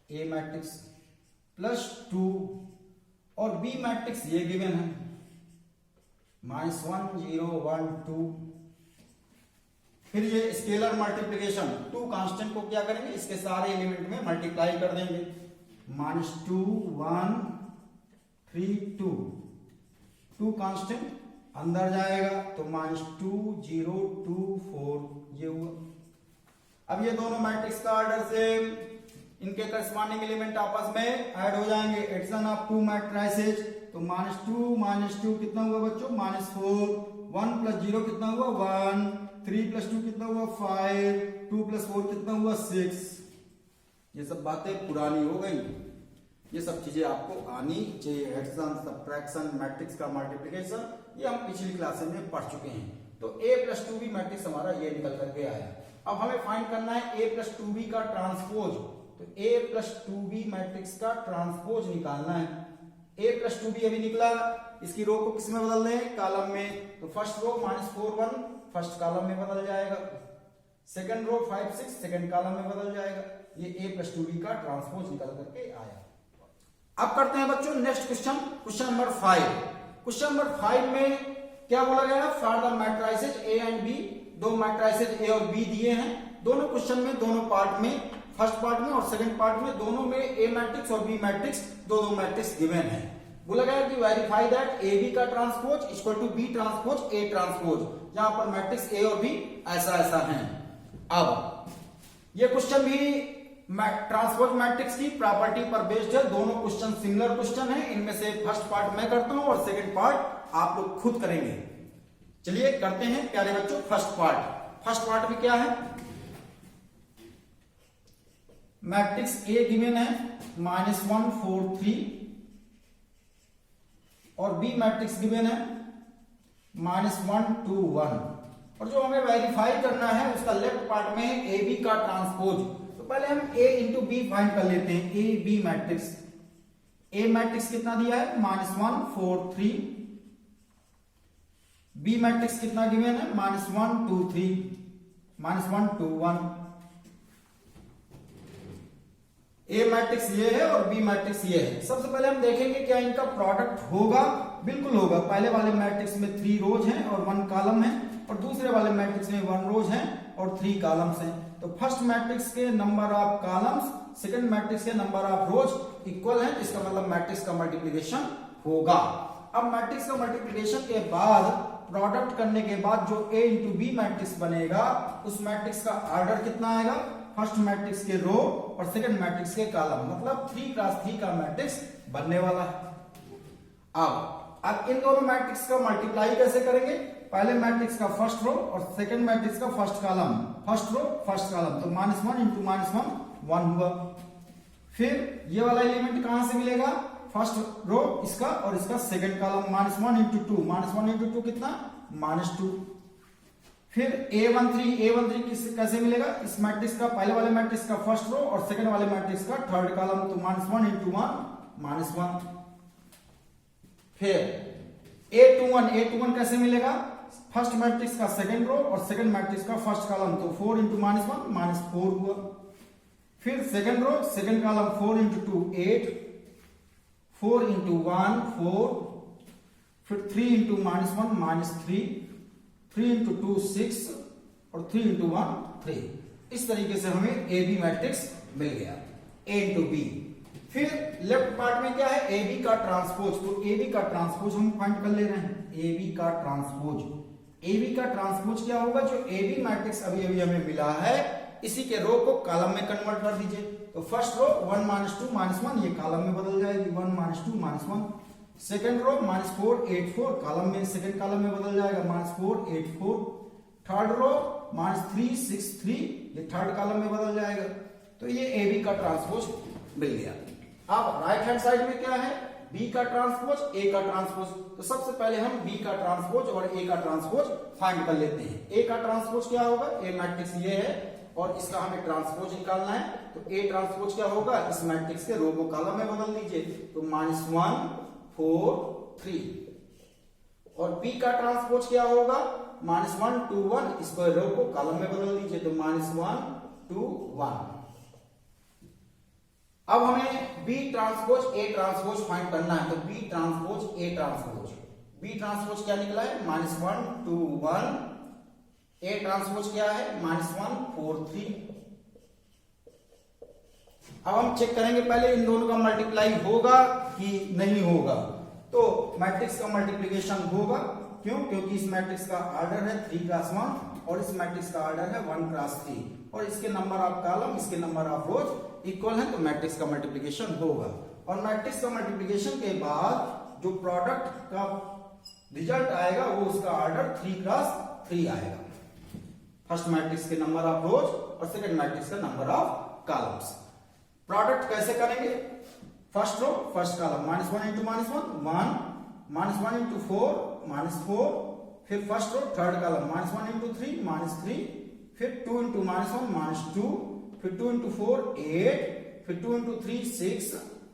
[SPEAKER 1] a मैट्रिक्स प्लस 2, और b मैट्रिक्स ये गिवन है -1 0 1 2। फिर ये स्केलर मल्टीप्लिकेशन, 2 कांस्टेंट को क्या करेंगे, इसके सारे एलिमेंट में मल्टीप्लाई कर देंगे। -2 1 3 2, 2 कांस्टेंट अंदर जाएगा तो -2 0 2 4 ये हुआ। अब ये दोनों मैट्रिक्स का ऑर्डर सेम, इनके करस्पॉन्डिंग एलिमेंट आपस में ऐड हो जाएंगे। एडिशन ऑफ 2 मैट्रिसेस, तो -2 कितना हुआ बच्चों -4, 1 प्लस 0 कितना हुआ 1, 3 प्लस 2 कितना हुआ 5, 2 प्लस 4 कितना हुआ 6। ये सब बातें पुरानी हो गई, ये सब चीजें आपको आनी चाहिए। एडिशन सब्ट्रैक्शन मैट्रिक्स का मल्टीप्लिकेशन ये हम पिछली क्लासेस में पढ़ चुके हैं। तो a प्लस 2b मैट्रिक्स हमारा ये निकल करके आया। अब हमें फाइंड करना है a प्लस 2b का ट्रांसपोज, तो a प्लस 2b मैट्रिक्स का ट्रांसपोज निकालना है। a प्लस 2b अभी निकला, इसकी रो को किस में बदल दें, कॉलम में। तो फर्स्ट रो -4 1 फर्स्ट कॉलम में बदल जाएगा, सेकंड रो 5 6 सेकंड कॉलम में बदल जाएगा। ये a प्लस 2b का ट्रांसपोज निकल करके आया। अब करते हैं बच्चों next question, question number 5। Question number 5 में क्या बोला गया, for the matrices a and b दो मैट्रिसेस ए और बी दिए हैं, दोनों क्वेश्चन में दोनों पार्ट में, फर्स्ट पार्ट में और सेकंड पार्ट में दोनों में ए मैट्रिक्स और बी मैट्रिक्स दो मैट्रिक्स गिवन है। बोला गया कि वेरीफाई दैट ए बी का transpose equal to B transpose A transpose, जहां पर मैट्रिक्स ए और बी ऐसा ऐसा है। अब ये क्वेश्चन भी ट्रांसपोज मैट्रिक्स की प्रॉपर्टी पर बेस्ड है, दोनों क्वेश्चन सिमिलर क्वेश्चन है। इनमें से फर्स्ट पार्ट मैं करता हूं और सेकंड पार्ट आप लोग खुद करेंगे। चलिए करते हैं प्यारे बच्चों फर्स्ट पार्ट। फर्स्ट पार्ट में क्या है, मैट्रिक्स ए गिवन है -1 4 3 और बी मैट्रिक्स गिवन है -1 2 1, और जो हमें वेरीफाई करना है उसका लेफ्ट पार्ट में ए बी का ट्रांसपोज। तो पहले हम ए इंटू बी फाइंड कर लेते हैं। A B matrix, A matrix कितना दिया है -1 4 3, बी मैट्रिक्स कितना गिवन है -1 2 3 -1 2 1। ए मैट्रिक्स ये है और बी मैट्रिक्स ये है। सबसे पहले हम देखेंगे क्या इनका प्रोडक्ट होगा। बिल्कुल होगा। पहले वाले मैट्रिक्स में 3 रोज हैं और 1 कॉलम है, और दूसरे वाले मैट्रिक्स में 1 रोज है और 3 कॉलम्स हैं। तो फर्स्ट मैट्रिक्स के number of columns second matrix के नंबर ऑफ रोज इक्वल है, इसका मतलब मैट्रिक्स का मल्टीप्लिकेशन होगा। अब मैट्रिक्स का मल्टीप्लिकेशन के बाद प्रोडक्ट करने के बाद जो ए इंटू बी मैट्रिक्स बनेगा उस मैट्रिक्स का ऑर्डर कितना आएगा, फर्स्ट मैट्रिक्स के रो और सेकंड मैट्रिक्स के कॉलम, मतलब 3 क्रॉस 3 का मैट्रिक्स बनने वाला है। अब इन दोनों मैट्रिक्स का मल्टीप्लाई कैसे करेंगे, पहले मैट्रिक्स का फर्स्ट रो और सेकंड मैट्रिक्स का first column, first row first column, तो -1 इंटू -1 1 हुआ। फिर ये वाला एलिमेंट कहां से मिलेगा, फर्स्ट रो इसका और इसका सेकंड कॉलम, -1 इंटू 2, -1 इंटू 2 कितना -2। फिर A13 कैसे मिलेगा, इस मैट्रिक्स का पहले वाले मैट्रिक्स का फर्स्ट रो और सेकंड वाले मैट्रिक्स का थर्ड कॉलम, तो -1 इंटू 1 -1। फिर A21 कैसे मिलेगा, फर्स्ट मैट्रिक्स का सेकंड रो और सेकंड मैट्रिक्स का फर्स्ट कॉलम, तो 4 इंटू -1 -4 हुआ। फिर second row second column 4 into 2 8, 4 into 1 4, फिर 3 इंटू -1 -3, 3 इंटू 2 6 और 3 इंटू 1 3। इस तरीके से हमें ए बी मैट्रिक्स मिल गया, ए इंटू बी। फिर लेफ्ट पार्ट में क्या है, ए बी का ट्रांसपोज, तो ए बी का ट्रांसपोज हम फाइंड कर ले रहे हैं। ए बी का ट्रांसपोज, ए बी का ट्रांसपोज क्या होगा, जो ए बी मैट्रिक्स अभी अभी हमें मिला है इसी के रो को कॉलम में कन्वर्ट कर दीजिए। तो फर्स्ट रो 1 -2 -1 ये कॉलम में बदल जाएगी, 1 -2 -1। सेकेंड रो -4 8 4 कॉलम में, सेकेंड कॉलम में बदल जाएगा -4 8 4। थर्ड रो -3 6 3 ये थर्ड कॉलम में बदल जाएगा। तो ये ए बी का ट्रांसपोज मिल गया। अब राइट हैंड साइड में क्या है, बी का ट्रांसपोज ए का ट्रांसपोज। तो सबसे पहले हम बी का ट्रांसपोज और ए का ट्रांसपोज फाइंड कर लेते हैं। ए का ट्रांसपोज क्या होगा, ए मैट्रिक्स ये है और इसका हमें ट्रांसपोज निकालना है। तो ए ट्रांसपोज क्या होगा, इस मैट्रिक्स के रो को कॉलम में बदल दीजिए, तो -1 4 3। और बी का ट्रांसपोज क्या होगा, -1 2 1, इसको रो को कॉलम में बदल दीजिए, तो -1 2 1। अब हमें B transpose A transpose find करना है। तो B transpose A transpose, B transpose क्या निकला है -1 2 1, ए ट्रांसपोज क्या है -1 4 3। अब हम चेक करेंगे पहले इन दोनों का मल्टीप्लाई होगा कि नहीं होगा। तो मैट्रिक्स का मल्टीप्लिकेशन होगा, क्यों, क्योंकि इस मैट्रिक्स का ऑर्डर है 3 क्रॉस 1 और इस मैट्रिक्स का ऑर्डर है 1 क्रॉस 3 और इसके नंबर ऑफ कॉलम इसके नंबर ऑफ रोज इक्वल है, तो मैट्रिक्स का मल्टीप्लिकेशन होगा। और मैट्रिक्स का मल्टीप्लिकेशन के बाद जो प्रोडक्ट का रिजल्ट आएगा वो उसका ऑर्डर 3 क्रॉस 3 आएगा। फर्स्ट मैट्रिक्स के नंबर ऑफ रोज और सेकंड मैट्रिक्स का नंबर ऑफ कॉलम्स। प्रोडक्ट कैसे करेंगे, first row first column, -1 into -1 -1 into 4 -4, फिर first row third column, -1 into 3 -3, फिर 2 इंटू -1 -2, फिर 2 इंटू 4 8, फिर 2 इंटू 3 6,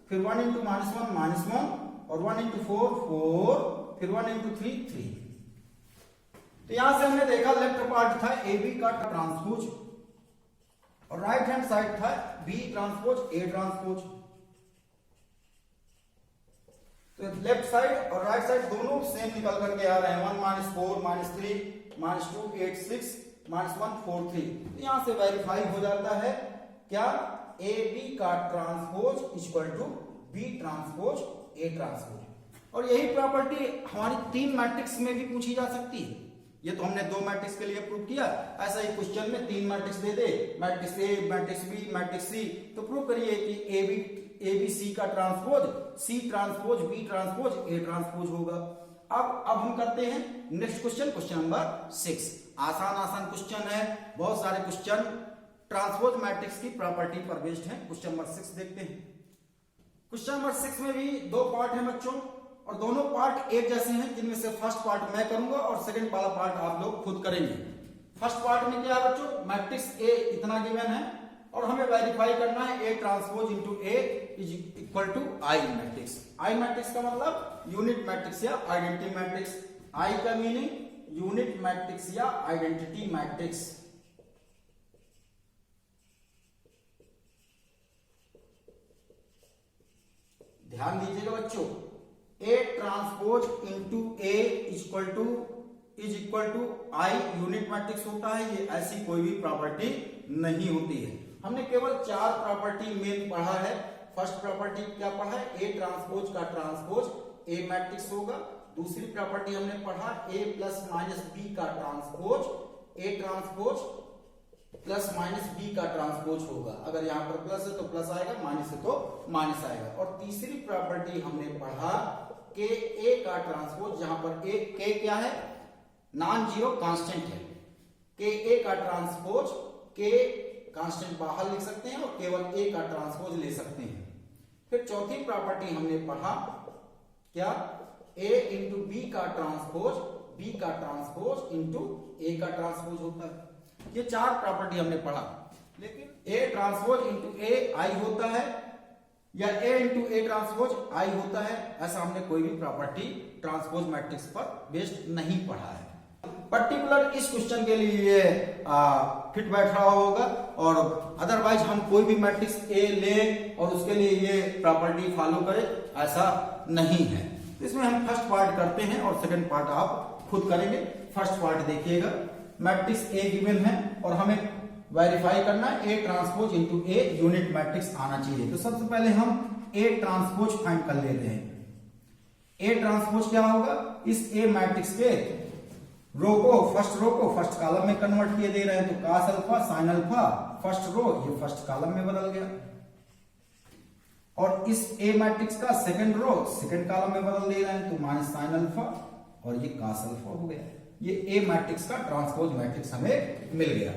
[SPEAKER 1] फिर 1 इंटू -1 -1 और 1 इंटू 4 4, फिर 1 इंटू 3 3। तो यहां से हमने देखा लेफ्ट पार्ट था ए बी का ट्रांसपोज और राइट हैंड साइड था बी ट्रांसपोज ए ट्रांसपोज। तो लेफ्ट साइड और राइट साइड दोनों सेम निकल करके आ रहे हैं, 1 -4 -3 -2 8 6 -1 4 3। यहां से वेरीफाई हो जाता है क्या, ए बी का transpose equal to B transpose A transpose. और यही प्रॉपर्टी हमारी 3 मैट्रिक्स में भी पूछी जा सकती है। ये तो हमने 2 मैट्रिक्स के लिए प्रूव किया, ऐसा ही क्वेश्चन में 3 मैट्रिक्स दे दे, matrix A, matrix B, matrix C, तो प्रूव करिए कि ए बी सी का transpose C transpose B transpose A transpose होगा। अब हम करते हैं नेक्स्ट क्वेश्चन, क्वेश्चन नंबर 6। आसान क्वेश्चन है, बहुत सारे क्वेश्चन ट्रांसपोज मैट्रिक्स की प्रॉपर्टी पर बेस्ड है। क्वेश्चन नंबर 6 देखते हैं। क्वेश्चन नंबर 6 में भी 2 पार्ट है बच्चों, और दोनों पार्ट एक जैसे हैं, जिनमें से फर्स्ट पार्ट मैं करूंगा और सेकंड वाला पार्ट आप लोग खुद करेंगे। फर्स्ट पार्ट में क्या है बच्चों, मैट्रिक्स ए इतना गिवन है और हमें वेरीफाई करना है A transpose into A is equal to I matrix. I matrix का मतलब यूनिट मैट्रिक्स या आइडेंटिटी मैट्रिक्स। आई का मीनिंग यूनिट मैट्रिक्स या आइडेंटिटी मैट्रिक्स। ध्यान दीजिएगा बच्चों, A transpose into A is equal to I unit matrix होता है। ये ऐसी कोई भी प्रॉपर्टी नहीं होती है। हमने केवल 4 प्रॉपर्टी में पढ़ा है। फर्स्ट प्रॉपर्टी क्या पढ़ा है, ए ट्रांसपोज का ट्रांसपोज ए मैट्रिक्स होगा। दूसरी प्रॉपर्टी हमने पढ़ा ए प्लस माइनस बी का transpose A transpose plus minus B का ट्रांसपोज होगा। अगर यहां पर प्लस है तो प्लस आएगा, माइनस है तो माइनस आएगा। और तीसरी प्रॉपर्टी हमने पढ़ा के ए का ट्रांसपोज, जहां पर ए के क्या है, नॉन जीरो कांस्टेंट है। के ए का ट्रांसपोज, के कांस्टेंट बाहर लिख सकते हैं और केवल ए का ट्रांसपोज ले सकते हैं। फिर चौथी प्रॉपर्टी हमने पढ़ा क्या, ए इंटू बी का ट्रांसपोज बी का ट्रांसपोज इंटू ए का ट्रांसपोज होता है। ये 4 प्रॉपर्टी हमने पढ़ा। लेकिन ए ट्रांसपोज इंटू ए आई होता है या ए इंटू ए ट्रांसपोज आई होता है, ऐसा हमने कोई भी प्रॉपर्टी ट्रांसपोज मैट्रिक्स पर बेस्ड नहीं पढ़ा है। पर्टिकुलर इस क्वेश्चन के लिए फिट बैठ रहा होगा, और अदरवाइज हम कोई भी मैट्रिक्स ए ले और उसके लिए ये प्रॉपर्टी फॉलो करें, ऐसा नहीं है। तो इसमें हम फर्स्ट पार्ट करते हैं और सेकंड पार्ट आप खुद करेंगे। फर्स्ट पार्ट देखिएगा, मैट्रिक्स ए गिवन है और हमें वेरीफाई करना है A transpose into a unit matrix आना चाहिए। तो सबसे पहले हम ए ट्रांसपोज फाइंड कर लेते हैं। ए ट्रांसपोज क्या होगा, इस ए मैट्रिक्स के रो को फर्स्ट कॉलम में कन्वर्ट किए दे रहे हैं, तो cos alpha sin alpha first row ये फर्स्ट कॉलम में बदल गया, और इस ए मैट्रिक्स का सेकंड रो सेकंड कॉलम में बदल दे रहे हैं, तो माइनस sin अल्फा और ये cos अल्फा हो गया। ये ए मैट्रिक्स का ट्रांसपोज मैट्रिक्स हमें मिल गया।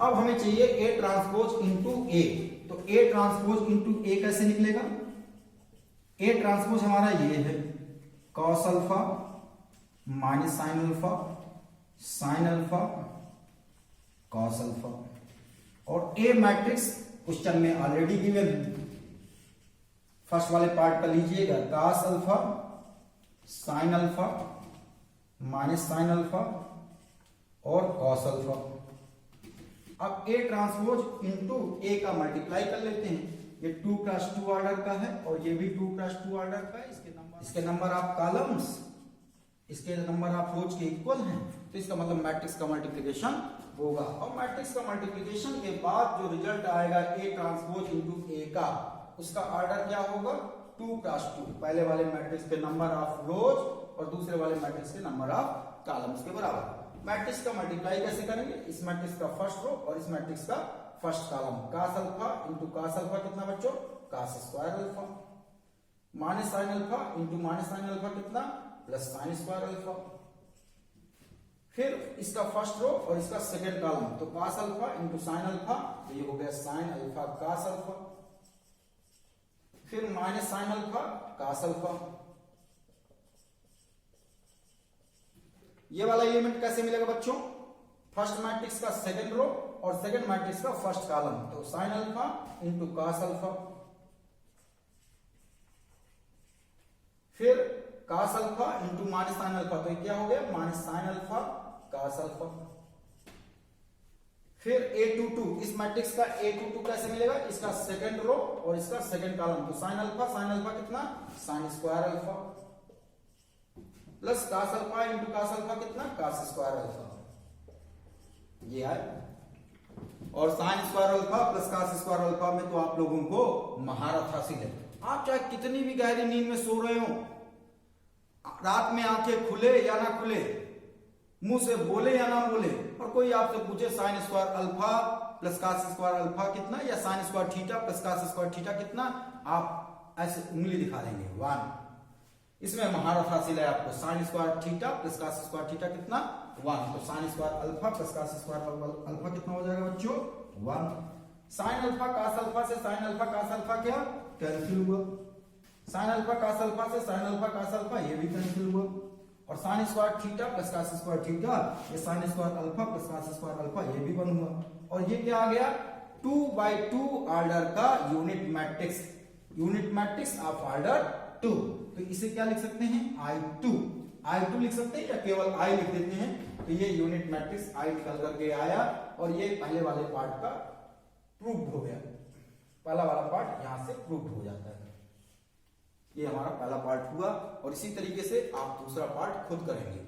[SPEAKER 1] अब हमें चाहिए ए ट्रांसपोज इंटू ए, तो ए ट्रांसपोज इंटू ए कैसे निकलेगा, ए ट्रांसपोज हमारा ये है cos alpha minus sin alpha cos alpha, और ए मैट्रिक्स क्वेश्चन में ऑलरेडी गिवन है। फर्स्ट वाले पार्ट का लीजिएगा, cos alpha sin alpha minus sin alpha और cos अल्फा। अब ए ट्रांसपोज इंटू ए का मल्टीप्लाई कर लेते हैं। ये 2 क्रॉस 2 ऑर्डर का है और ये भी 2 क्रॉस 2 ऑर्डर का है। इसके नंबर ऑफ कॉलम्स, इसके नंबर ऑफ रोज के इक्वल हैं, तो इसका मतलब मैट्रिक्स का मल्टीप्लिकेशन होगा। और मैट्रिक्स का मल्टीप्लिकेशन के बाद जो रिजल्ट आएगा ए ट्रांसपोज इंटू ए का, उसका ऑर्डर क्या होगा, 2 क्रॉस 2। पहले वाले मैट्रिक्स के नंबर ऑफ रोज और दूसरे वाले मैट्रिक्स के नंबर ऑफ कॉलम्स के बराबर। मैट्रिक्स का मल्टीप्लाई कैसे करेंगे, इस मैट्रिक्स का फर्स्ट रो और इस मैट्रिक्स का first column. cos alpha into cos alpha कितना बच्चों, cos square alpha, minus sin alpha into minus sin alpha कितना, प्लस sin स्क्वायर अल्फा। फिर इसका फर्स्ट रो और इसका सेकंड कॉलम, तो cos alpha into sin alpha, तो ये हो गया sin अल्फा cos अल्फा। फिर minus sin alpha cos alpha. ये वाला एलिमेंट कैसे मिलेगा बच्चों, फर्स्ट मैट्रिक्स का सेकंड रो और सेकंड मैट्रिक्स का फर्स्ट कॉलम, तो sin alpha into cos alpha. फिर cos alpha into minus sin alpha, तो क्या हो गया, minus sin alpha cos alpha. फिर a22, इस मैट्रिक्स का a22 कैसे मिलेगा, इसका सेकंड रो और इसका सेकंड कॉलम, तो sin अल्फा कितना, sin square alpha, plus cos alpha into cos alpha कितना, cos स्क्वायर अल्फा। ये आए। और sine square alpha plus cos square alpha में तो आप लोगों को महारत हासिल है। आप चाहे कितनी भी गहरी नींद में सो रहे हो, रात में आंखें खुले या ना खुले, मुंह से बोले या ना बोले, और कोई आपसे पूछे sign square alpha plus cos square alpha कितना या sign square theta plus cos square theta कितना, आप ऐसे उंगली दिखा देंगे 1। इसमें महारत हासिल है आपको। Sine square theta plus cos square theta कितना 1, तो sine square alpha plus cos square alpha कितना हो जाएगा बच्चों 1। साइन अल्फा कॉस अल्फा से साइन अल्फा कॉस अल्फा क्या कैंसिल हुआ, साइन अल्फा कॉस अल्फा से साइन अल्फा कॉस अल्फा ये भी कैंसिल हुआ, और sine square theta plus cos square theta ये sine square alpha plus cos square alpha ये भी 1 हुआ। और ये क्या आ गया 2/2 ऑर्डर का unit matrix, unit matrix of order 2। तो इसे क्या लिख सकते हैं I2 लिख सकते हैं या केवल I लिख देते हैं। तो ये यूनिट मैट्रिक्स I निकल करके आया, और ये पहले वाले पार्ट का प्रूव हो गया। पहला वाला पार्ट यहां से प्रूव हो जाता है। ये हमारा पहला पार्ट हुआ, और इसी तरीके से आप दूसरा पार्ट खुद करेंगे।